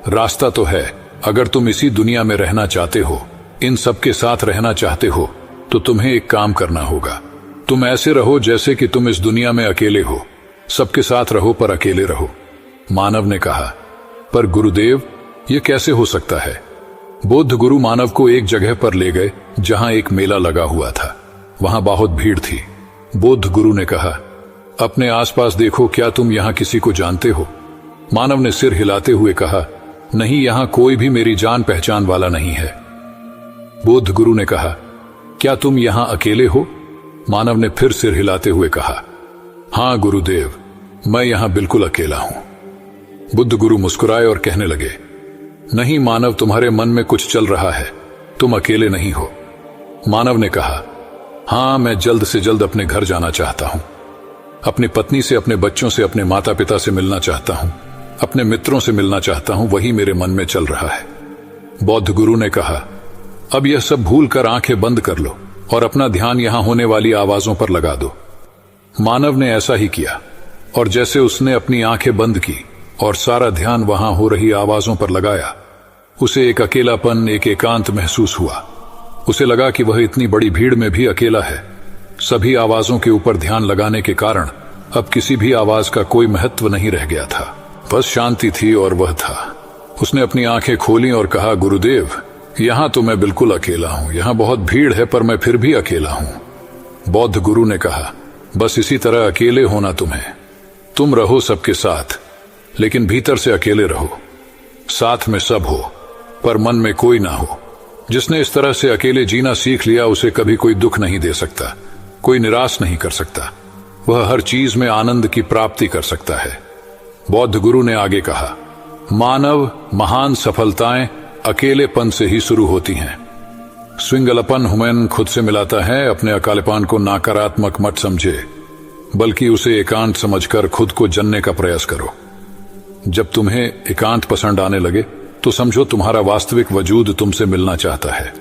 रास्ता तो है। अगर तुम इसी दुनिया में रहना चाहते हो, इन सब के साथ रहना चाहते हो, तो तुम्हें एक काम करना होगा। तुम ऐसे रहो जैसे कि तुम इस दुनिया में अकेले हो। सबके साथ रहो पर अकेले रहो। मानव ने कहा, पर गुरुदेव, यह कैसे हो सकता है? बौद्ध गुरु मानव को एक जगह पर ले गए जहां एक मेला लगा हुआ था। वहां बहुत भीड़ थी। बौद्ध गुरु ने कहा, अपने आसपास देखो, क्या तुम यहां किसी को जानते हो? मानव ने सिर हिलाते हुए कहा, नहीं, यहां कोई भी मेरी जान पहचान वाला नहीं है। बौद्ध गुरु ने कहा, क्या तुम यहां अकेले हो? मानव ने फिर सिर हिलाते हुए कहा, हां गुरुदेव, मैं यहां बिल्कुल अकेला हूं। बुद्ध गुरु मुस्कुराए और कहने लगे, नहीं मानव, तुम्हारे मन में कुछ चल रहा है, तुम अकेले नहीं हो। मानव ने कहा, हां, मैं जल्द से जल्द अपने घर जाना चाहता हूं। अपनी पत्नी से, अपने बच्चों से, अपने माता पिता से मिलना चाहता हूं, अपने मित्रों से मिलना चाहता हूं, वही मेरे मन में चल रहा है। बौद्ध गुरु ने कहा, अब यह सब भूलकर आंखें बंद कर लो और अपना ध्यान यहां होने वाली आवाजों पर लगा दो। मानव ने ऐसा ही किया, और जैसे उसने अपनी आंखें बंद की और सारा ध्यान वहां हो रही आवाजों पर लगाया, उसे एक अकेलापन, एक एकांत महसूस हुआ। उसे लगा कि वह इतनी बड़ी भीड़ में भी अकेला है। सभी आवाजों के ऊपर ध्यान लगाने के कारण अब किसी भी आवाज का कोई महत्व नहीं रह गया था। बस शांति थी और वह था। उसने अपनी आंखें खोली और कहा, गुरुदेव, यहां तो मैं बिल्कुल अकेला हूं। यहां बहुत भीड़ है पर मैं फिर भी अकेला हूं। बौद्ध गुरु ने कहा, बस इसी तरह अकेले होना तुम्हें। तुम रहो सबके साथ, लेकिन भीतर से अकेले रहो। साथ में सब हो पर मन में कोई ना हो। जिसने इस तरह से अकेले जीना सीख लिया, उसे कभी कोई दुख नहीं दे सकता, कोई निराश नहीं कर सकता। वह हर चीज में आनंद की प्राप्ति कर सकता है। बौद्ध गुरु ने आगे कहा, मानव महान सफलताएं अकेलेपन से ही शुरू होती हैं। स्विंगलपन हुमैन खुद से मिलाता है। अपने अकेलेपन को नकारात्मक मत समझे, बल्कि उसे एकांत समझकर खुद को जानने का प्रयास करो। जब तुम्हें एकांत पसंद आने लगे तो समझो तुम्हारा वास्तविक वजूद तुमसे मिलना चाहता है।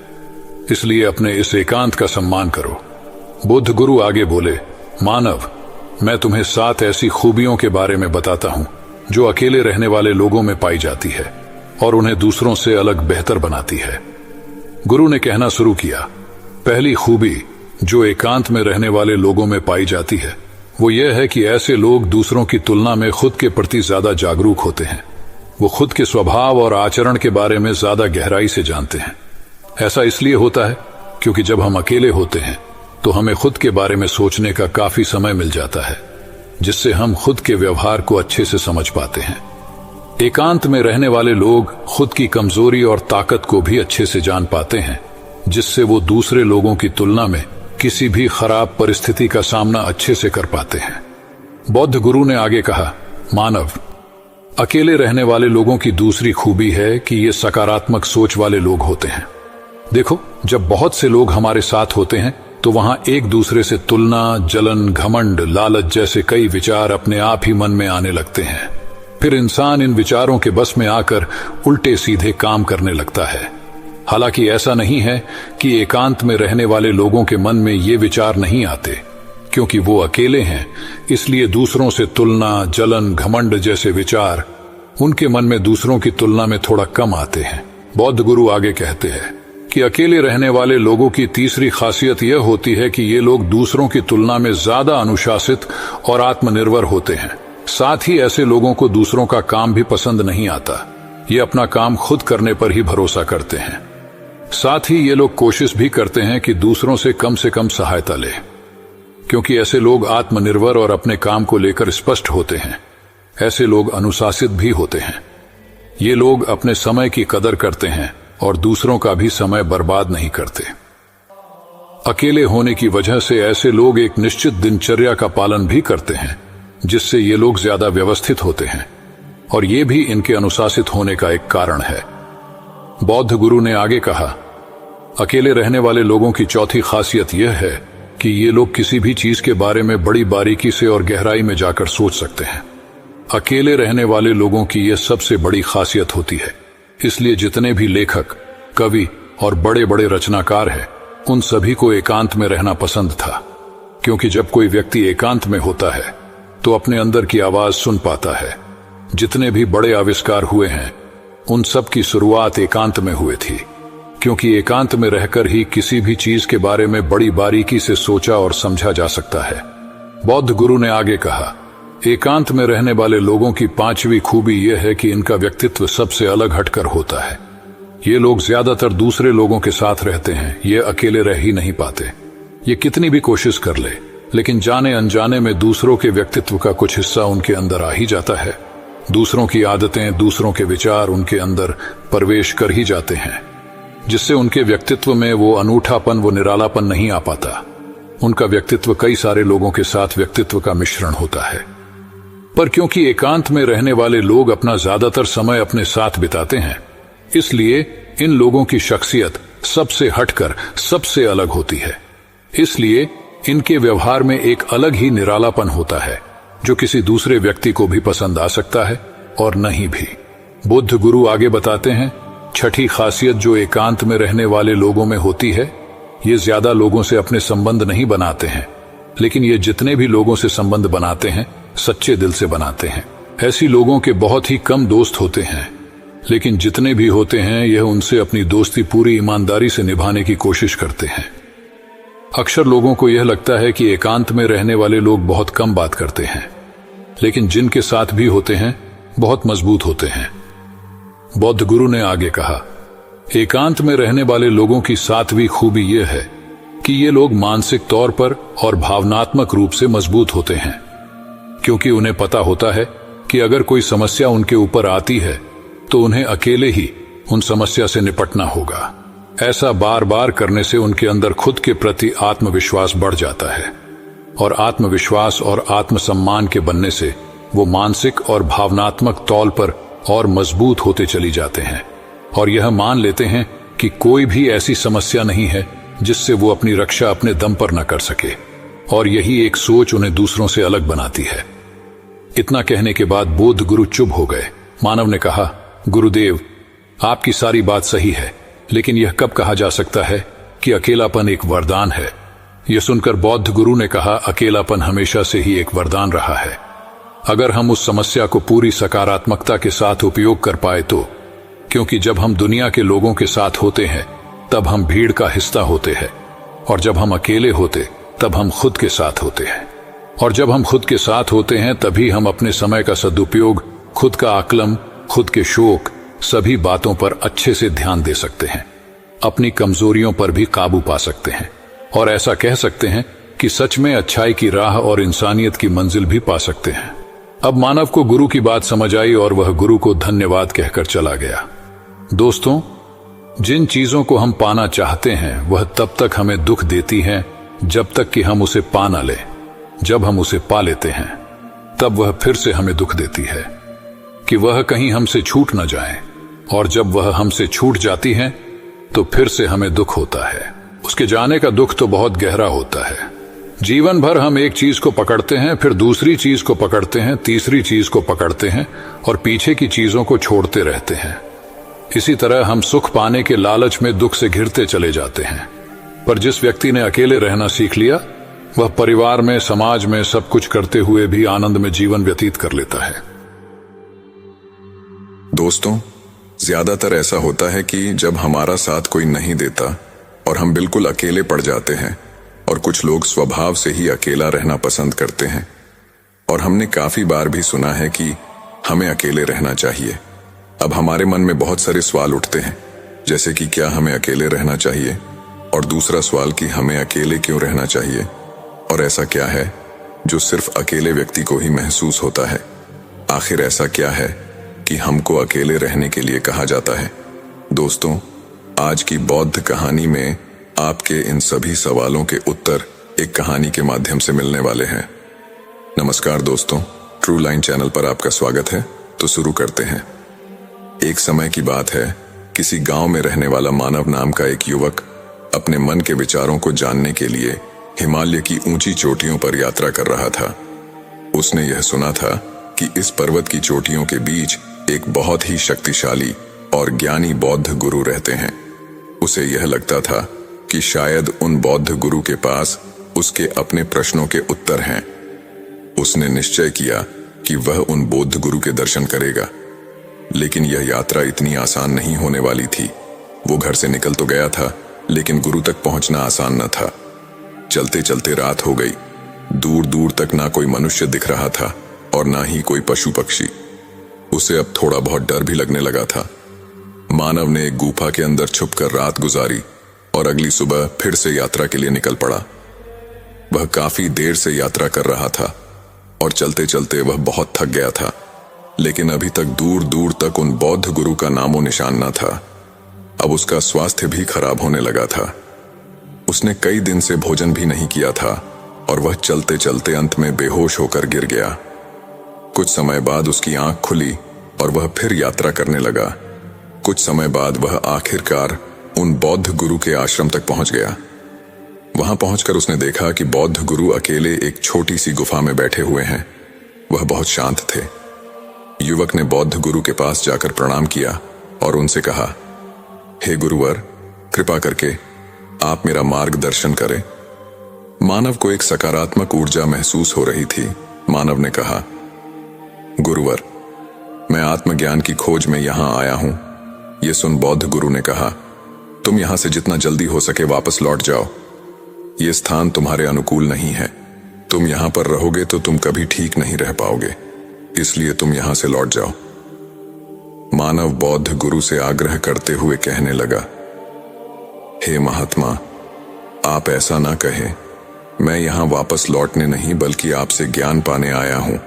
इसलिए अपने इस एकांत का सम्मान करो। बुद्ध गुरु आगे बोले, मानव, मैं तुम्हें 7 ऐसी खूबियों के बारे में बताता हूं जो अकेले रहने वाले लोगों में पाई जाती है और उन्हें दूसरों से अलग बेहतर बनाती है। गुरु ने कहना शुरू किया, पहली खूबी जो एकांत में रहने वाले लोगों में पाई जाती है वो यह है कि ऐसे लोग दूसरों की तुलना में खुद के प्रति ज्यादा जागरूक होते हैं। वो खुद के स्वभाव और आचरण के बारे में ज्यादा गहराई से जानते हैं। ऐसा इसलिए होता है क्योंकि जब हम अकेले होते हैं तो हमें खुद के बारे में सोचने का काफी समय मिल जाता है, जिससे हम खुद के व्यवहार को अच्छे से समझ पाते हैं। एकांत में रहने वाले लोग खुद की कमजोरी और ताकत को भी अच्छे से जान पाते हैं, जिससे वो दूसरे लोगों की तुलना में किसी भी खराब परिस्थिति का सामना अच्छे से कर पाते हैं। बौद्ध गुरु ने आगे कहा, मानव, अकेले रहने वाले लोगों की दूसरी खूबी है कि ये सकारात्मक सोच वाले लोग होते हैं। देखो, जब बहुत से लोग हमारे साथ होते हैं तो वहां एक दूसरे से तुलना, जलन, घमंड, लालच जैसे कई विचार अपने आप ही मन में आने लगते हैं। फिर इंसान इन विचारों के बस में आकर उल्टे सीधे काम करने लगता है। हालांकि ऐसा नहीं है कि एकांत में रहने वाले लोगों के मन में ये विचार नहीं आते, क्योंकि वो अकेले हैं, इसलिए दूसरों से तुलना, जलन, घमंड जैसे विचार उनके मन में दूसरों की तुलना में थोड़ा कम आते हैं। बौद्ध गुरु आगे कहते हैं कि अकेले रहने वाले लोगों की तीसरी खासियत यह होती है कि ये लोग दूसरों की तुलना में ज्यादा अनुशासित और आत्मनिर्भर होते हैं। साथ ही ऐसे लोगों को दूसरों का काम भी पसंद नहीं आता। ये अपना काम खुद करने पर ही भरोसा करते हैं। साथ ही ये लोग कोशिश भी करते हैं कि दूसरों से कम सहायता ले, क्योंकि ऐसे लोग आत्मनिर्भर और अपने काम को लेकर स्पष्ट होते हैं। ऐसे लोग अनुशासित भी होते हैं। ये लोग अपने समय की कदर करते हैं और दूसरों का भी समय बर्बाद नहीं करते। अकेले होने की वजह से ऐसे लोग एक निश्चित दिनचर्या का पालन भी करते हैं, जिससे ये लोग ज्यादा व्यवस्थित होते हैं, और ये भी इनके अनुशासित होने का एक कारण है। बौद्ध गुरु ने आगे कहा, अकेले रहने वाले लोगों की चौथी खासियत यह है कि ये लोग किसी भी चीज के बारे में बड़ी बारीकी से और गहराई में जाकर सोच सकते हैं। अकेले रहने वाले लोगों की यह सबसे बड़ी खासियत होती है। इसलिए जितने भी लेखक, कवि और बड़े बड़े रचनाकार हैं, उन सभी को एकांत में रहना पसंद था, क्योंकि जब कोई व्यक्ति एकांत में होता है तो अपने अंदर की आवाज सुन पाता है। जितने भी बड़े आविष्कार हुए हैं, उन सब की शुरुआत एकांत में हुई थी, क्योंकि एकांत में रहकर ही किसी भी चीज के बारे में बड़ी बारीकी से सोचा और समझा जा सकता है। बौद्ध गुरु ने आगे कहा, एकांत में रहने वाले लोगों की पांचवी खूबी यह है कि इनका व्यक्तित्व सबसे अलग हटकर होता है। ये लोग ज्यादातर दूसरे लोगों के साथ रहते हैं, ये अकेले रह ही नहीं पाते। ये कितनी भी कोशिश कर ले, लेकिन जाने अनजाने में दूसरों के व्यक्तित्व का कुछ हिस्सा उनके अंदर आ ही जाता है। दूसरों की आदतें, दूसरों के विचार उनके अंदर प्रवेश कर ही जाते हैं, जिससे उनके व्यक्तित्व में वो अनूठापन, वो निरालापन नहीं आ पाता। उनका व्यक्तित्व कई सारे लोगों के साथ व्यक्तित्व का मिश्रण होता है। पर क्योंकि एकांत में रहने वाले लोग अपना ज्यादातर समय अपने साथ बिताते हैं, इसलिए इन लोगों की शख्सियत सबसे हटकर सबसे अलग होती है। इसलिए इनके व्यवहार में एक अलग ही निरालापन होता है, जो किसी दूसरे व्यक्ति को भी पसंद आ सकता है और नहीं भी। बुद्ध गुरु आगे बताते हैं, छठी खासियत जो एकांत में रहने वाले लोगों में होती है, ये ज्यादा लोगों से अपने संबंध नहीं बनाते हैं, लेकिन ये जितने भी लोगों से संबंध बनाते हैं सच्चे दिल से बनाते हैं। ऐसी लोगों के बहुत ही कम दोस्त होते हैं, लेकिन जितने भी होते हैं यह उनसे अपनी दोस्ती पूरी ईमानदारी से निभाने की कोशिश करते हैं। अक्सर लोगों को यह लगता है कि एकांत में रहने वाले लोग बहुत कम बात करते हैं, लेकिन जिनके साथ भी होते हैं बहुत मजबूत होते हैं। बौद्ध गुरु ने आगे कहा, एकांत में रहने वाले लोगों की सातवीं खूबी यह है कि ये लोग मानसिक तौर पर और भावनात्मक रूप से मजबूत होते हैं, क्योंकि उन्हें पता होता है कि अगर कोई समस्या उनके ऊपर आती है तो उन्हें अकेले ही उन समस्या से निपटना होगा। ऐसा बार बार करने से उनके अंदर खुद के प्रति आत्मविश्वास बढ़ जाता है, और आत्मविश्वास और आत्मसम्मान के बनने से वो मानसिक और भावनात्मक तौल पर और मजबूत होते चली जाते हैं, और यह मान लेते हैं कि कोई भी ऐसी समस्या नहीं है जिससे वो अपनी रक्षा अपने दम पर न कर सके, और यही एक सोच उन्हें दूसरों से अलग बनाती है। इतना कहने के बाद बौद्ध गुरु चुप हो गए। मानव ने कहा, गुरुदेव, आपकी सारी बात सही है, लेकिन यह कब कहा जा सकता है कि अकेलापन एक वरदान है? यह सुनकर बौद्ध गुरु ने कहा, अकेलापन हमेशा से ही एक वरदान रहा है, अगर हम उस समस्या को पूरी सकारात्मकता के साथ उपयोग कर पाए तो। क्योंकि जब हम दुनिया के लोगों के साथ होते हैं तब हम भीड़ का हिस्सा होते हैं, और जब हम अकेले होते तब हम खुद के साथ होते हैं, और जब हम खुद के साथ होते हैं तभी हम अपने समय का सदुपयोग, खुद का आकलन, खुद के शौक, सभी बातों पर अच्छे से ध्यान दे सकते हैं, अपनी कमजोरियों पर भी काबू पा सकते हैं, और ऐसा कह सकते हैं कि सच में अच्छाई की राह और इंसानियत की मंजिल भी पा सकते हैं। अब मानव को गुरु की बात समझ आई और वह गुरु को धन्यवाद कहकर चला गया। दोस्तों, जिन चीजों को हम पाना चाहते हैं वह तब तक हमें दुख देती हैं जब तक कि हम उसे पा न लें। जब हम उसे पा लेते हैं तब वह फिर से हमें दुख देती है कि वह कहीं हमसे छूट न जाए, और जब वह हमसे छूट जाती है तो फिर से हमें दुख होता है। उसके जाने का दुख तो बहुत गहरा होता है। जीवन भर हम एक चीज को पकड़ते हैं, फिर दूसरी चीज को पकड़ते हैं, तीसरी चीज को पकड़ते हैं, और पीछे की चीजों को छोड़ते रहते हैं। इसी तरह हम सुख पाने के लालच में दुख से घिरते चले जाते हैं। पर जिस व्यक्ति ने अकेले रहना सीख लिया, वह परिवार में, समाज में सब कुछ करते हुए भी आनंद में जीवन व्यतीत कर लेता है। दोस्तों, ज्यादातर ऐसा होता है कि जब हमारा साथ कोई नहीं देता और हम बिल्कुल अकेले पड़ जाते हैं, और कुछ लोग स्वभाव से ही अकेला रहना पसंद करते हैं, और हमने काफी बार भी सुना है कि हमें अकेले रहना चाहिए। अब हमारे मन में बहुत सारे सवाल उठते हैं, जैसे कि क्या हमें अकेले रहना चाहिए, और दूसरा सवाल कि हमें अकेले क्यों रहना चाहिए, और ऐसा क्या है जो सिर्फ अकेले व्यक्ति को ही महसूस होता है। आखिर ऐसा क्या है कि हमको अकेले रहने के लिए कहा जाता है। दोस्तों, आज की बौद्ध कहानी में आपके इन सभी सवालों के उत्तर एक कहानी के माध्यम से मिलने वाले हैं। नमस्कार दोस्तों, ट्रू लाइन चैनल पर आपका स्वागत है। तो शुरू करते हैं। एक समय की बात है, किसी गांव में रहने वाला मानव नाम का एक युवक अपने मन के विचारों को जानने के लिए हिमालय की ऊंची चोटियों पर यात्रा कर रहा था। उसने यह सुना था कि इस पर्वत की चोटियों के बीच एक बहुत ही शक्तिशाली और ज्ञानी बौद्ध गुरु रहते हैं। उसे यह लगता था कि शायद उन बौद्ध गुरु के पास उसके अपने प्रश्नों के उत्तर हैं। उसने निश्चय किया कि वह उन बौद्ध गुरु के दर्शन करेगा, लेकिन यह यात्रा इतनी आसान नहीं होने वाली थी। वो घर से निकल तो गया था, लेकिन गुरु तक पहुंचना आसान न था। चलते चलते रात हो गई। दूर दूर तक ना कोई मनुष्य दिख रहा था और ना ही कोई पशु पक्षी। उसे अब थोड़ा बहुत डर भी लगने लगा था। मानव ने एक गुफा के अंदर छुपकर रात गुजारी और अगली सुबह फिर से यात्रा के लिए निकल पड़ा। वह काफी देर से यात्रा कर रहा था और चलते चलते वह बहुत थक गया था, लेकिन अभी तक दूर दूर तक उन बौद्ध गुरु का नामो निशान न था। अब उसका स्वास्थ्य भी खराब होने लगा था। उसने कई दिन से भोजन भी नहीं किया था और वह चलते चलते अंत में बेहोश होकर गिर गया। कुछ समय बाद उसकी आंख खुली और वह फिर यात्रा करने लगा। कुछ समय बाद वह आखिरकार उन बौद्ध गुरु के आश्रम तक पहुंच गया। वहां पहुंचकर उसने देखा कि बौद्ध गुरु अकेले एक छोटी सी गुफा में बैठे हुए हैं। वह बहुत शांत थे। युवक ने बौद्ध गुरु के पास जाकर प्रणाम किया और उनसे कहा, हे गुरुवर, कृपा करके आप मेरा मार्गदर्शन करें। मानव को एक सकारात्मक ऊर्जा महसूस हो रही थी। मानव ने कहा, गुरुवर, मैं आत्मज्ञान की खोज में यहां आया हूं। यह सुन बौद्ध गुरु ने कहा, तुम यहां से जितना जल्दी हो सके वापस लौट जाओ। यह स्थान तुम्हारे अनुकूल नहीं है। तुम यहां पर रहोगे तो तुम कभी ठीक नहीं रह पाओगे, इसलिए तुम यहां से लौट जाओ। मानव बौद्ध गुरु से आग्रह करते हुए कहने लगा, हे महात्मा, आप ऐसा ना कहें। मैं यहां वापस लौटने नहीं बल्कि आपसे ज्ञान पाने आया हूं।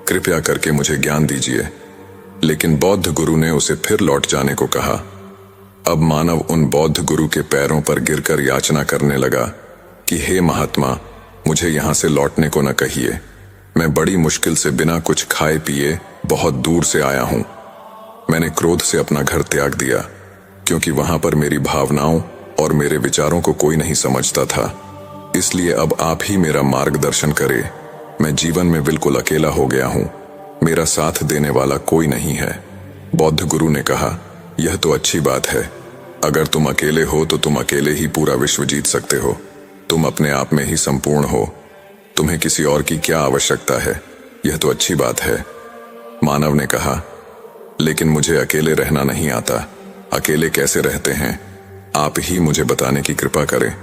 कृपया करके मुझे ज्ञान दीजिए। लेकिन बौद्ध गुरु ने उसे फिर लौट जाने को कहा। अब मानव उन बौद्ध गुरु के पैरों पर गिरकर याचना करने लगा कि हे महात्मा, मुझे यहां से लौटने को न कहिए। मैं बड़ी मुश्किल से बिना कुछ खाए पिए बहुत दूर से आया हूं। मैंने क्रोध से अपना घर त्याग दिया, क्योंकि वहां पर मेरी भावनाओं और मेरे विचारों को कोई नहीं समझता था। इसलिए अब आप ही मेरा मार्गदर्शन करें। मैं जीवन में बिल्कुल अकेला हो गया हूं। मेरा साथ देने वाला कोई नहीं है। बौद्ध गुरु ने कहा, यह तो अच्छी बात है। अगर तुम अकेले हो तो तुम अकेले ही पूरा विश्व जीत सकते हो। तुम अपने आप में ही संपूर्ण हो। तुम्हें किसी और की क्या आवश्यकता है? यह तो अच्छी बात है। मानव ने कहा, लेकिन मुझे अकेले रहना नहीं आता। अकेले कैसे रहते हैं, आप ही मुझे बताने की कृपा करें।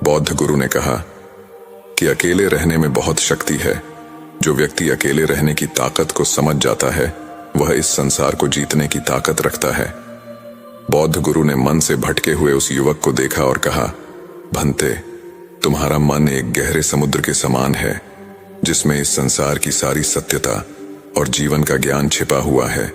बौद्ध गुरु ने कहा कि अकेले रहने में बहुत शक्ति है। जो व्यक्ति अकेले रहने की ताकत को समझ जाता है, वह इस संसार को जीतने की ताकत रखता है। बौद्ध गुरु ने मन से भटके हुए उस युवक को देखा और कहा, भंते, तुम्हारा मन एक गहरे समुद्र के समान है, जिसमें इस संसार की सारी सत्यता और जीवन का ज्ञान छिपा हुआ है।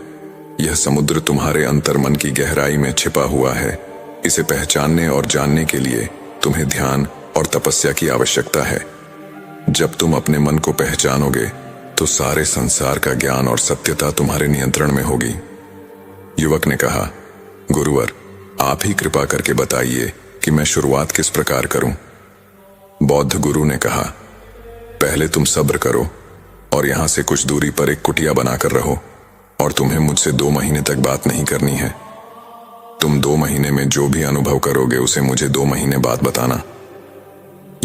यह समुद्र तुम्हारे अंतर्मन की गहराई में छिपा हुआ है। इसे पहचानने और जानने के लिए तुम्हें ध्यान और तपस्या की आवश्यकता है। जब तुम अपने मन को पहचानोगे तो सारे संसार का ज्ञान और सत्यता तुम्हारे नियंत्रण में होगी। युवक ने कहा, गुरुवर, आप ही कृपा करके बताइए कि मैं शुरुआत किस प्रकार करूं। बौद्ध गुरु ने कहा, पहले तुम सब्र करो और यहां से कुछ दूरी पर एक कुटिया बनाकर रहो, और तुम्हें मुझसे 2 महीने तक बात नहीं करनी है। तुम 2 महीने में जो भी अनुभव करोगे उसे मुझे 2 महीने बाद बताना।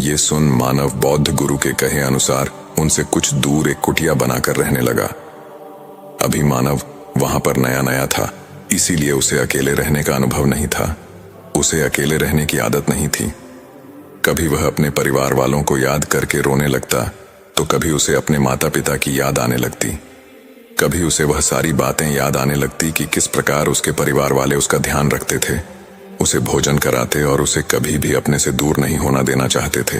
ये सुन मानव बौद्ध गुरु के कहे अनुसार उनसे कुछ दूर एक कुटिया बनाकर रहने लगा। अभी मानव वहां पर नया नया था, इसीलिए उसे अकेले रहने का अनुभव नहीं था। उसे अकेले रहने की आदत नहीं थी। कभी वह अपने परिवार वालों को याद करके रोने लगता, तो कभी उसे अपने माता पिता की याद आने लगती। कभी उसे वह सारी बातें याद आने लगती कि किस प्रकार उसके परिवार वाले उसका ध्यान रखते थे, उसे भोजन कराते और उसे कभी भी अपने से दूर नहीं होना देना चाहते थे।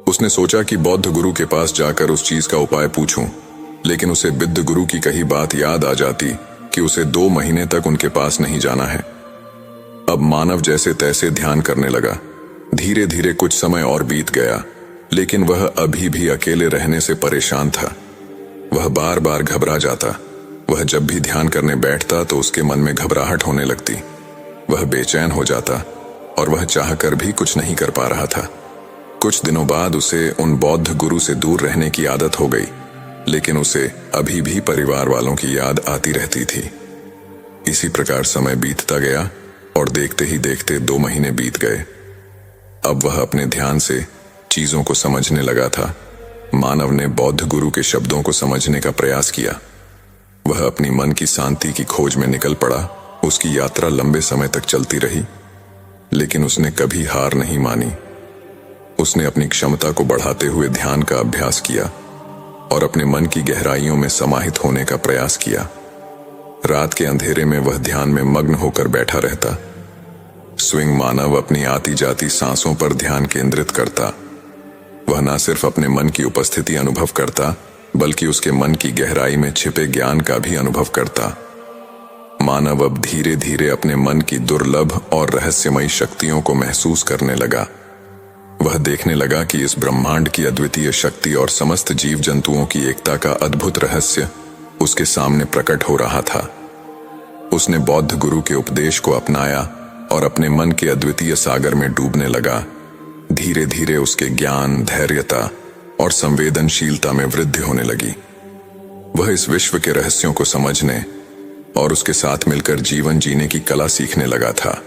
उसने सोचा कि बौद्ध गुरु के पास जाकर उस चीज का उपाय पूछूं, लेकिन उसे बुद्ध गुरु की कही बात याद आ जाती कि उसे 2 महीने तक उनके पास नहीं जाना है। अब मानव जैसे तैसे ध्यान करने लगा। धीरे धीरे कुछ समय और बीत गया, लेकिन वह अभी भी अकेले रहने से परेशान था। वह बार बार घबरा जाता। वह जब भी ध्यान करने बैठता तो उसके मन में घबराहट होने लगती। वह बेचैन हो जाता और वह चाहकर भी कुछ नहीं कर पा रहा था। कुछ दिनों बाद उसे उन बौद्ध गुरु से दूर रहने की आदत हो गई, लेकिन उसे अभी भी परिवार वालों की याद आती रहती थी। इसी प्रकार समय बीतता गया और देखते ही देखते 2 महीने बीत गए। अब वह अपने ध्यान से चीजों को समझने लगा था। मानव ने बौद्ध गुरु के शब्दों को समझने का प्रयास किया। वह अपनी मन की शांति की खोज में निकल पड़ा। उसकी यात्रा लंबे समय तक चलती रही, लेकिन उसने कभी हार नहीं मानी। उसने अपनी क्षमता को बढ़ाते हुए ध्यान का अभ्यास किया और अपने मन की गहराइयों में समाहित होने का प्रयास किया। रात के अंधेरे में वह ध्यान में मग्न होकर बैठा रहता। स्विंग मानव अपनी आती जाती सांसों पर ध्यान केंद्रित करता। वह न सिर्फ अपने मन की उपस्थिति अनुभव करता, बल्कि उसके मन की गहराई में छिपे ज्ञान का भी अनुभव करता। मानव अब धीरे धीरे अपने मन की दुर्लभ और रहस्यमयी शक्तियों को महसूस करने लगा। वह देखने लगा कि इस ब्रह्मांड की अद्वितीय शक्ति और समस्त जीव जंतुओं की एकता का अद्भुत रहस्य उसके सामने प्रकट हो रहा था। उसने बौद्ध गुरु के उपदेश को अपनाया और अपने मन के अद्वितीय सागर में डूबने लगा। धीरे धीरे उसके ज्ञान, धैर्यता और संवेदनशीलता में वृद्धि होने लगी। वह इस विश्व के रहस्यों को समझने और उसके साथ मिलकर जीवन जीने की कला सीखने लगा था।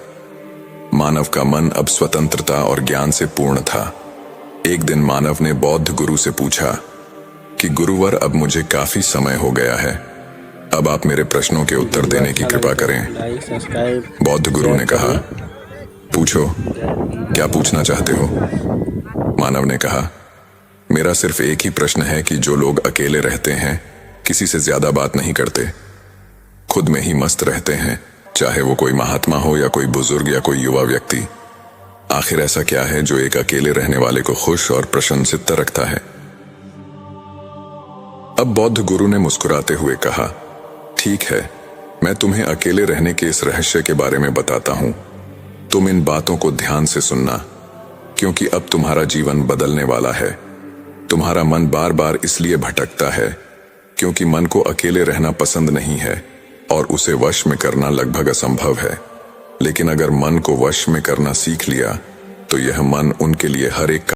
मानव का मन अब स्वतंत्रता और ज्ञान से पूर्ण था। एक दिन मानव ने बौद्ध गुरु से पूछा कि गुरुवर, अब मुझे काफी समय हो गया है, अब आप मेरे प्रश्नों के उत्तर देने की कृपा करें। बौद्ध गुरु ने कहा, पूछो, क्या पूछना चाहते हो? मानव ने कहा, मेरा सिर्फ एक ही प्रश्न है कि जो लोग अकेले रहते हैं, किसी से ज्यादा बात नहीं करते, खुद में ही मस्त रहते हैं, चाहे वो कोई महात्मा हो या कोई बुजुर्ग या कोई युवा व्यक्ति, आखिर ऐसा क्या है जो एक अकेले रहने वाले को खुश और प्रसन्नचित्त रखता है? अब बौद्ध गुरु ने मुस्कुराते हुए कहा, ठीक है, मैं तुम्हें अकेले रहने के इस रहस्य के बारे में बताता हूं। तुम इन बातों को ध्यान से सुनना, क्योंकि अब तुम्हारा जीवन बदलने वाला है। तुम्हारा मन बार बार इसलिए भटकता है क्योंकि मन को अकेले रहना पसंद नहीं है और उसे वश में करना लगभग असंभव है। लेकिन अगर मन को वश में करना सीख लिया तो यह मन उनके लिए हर एक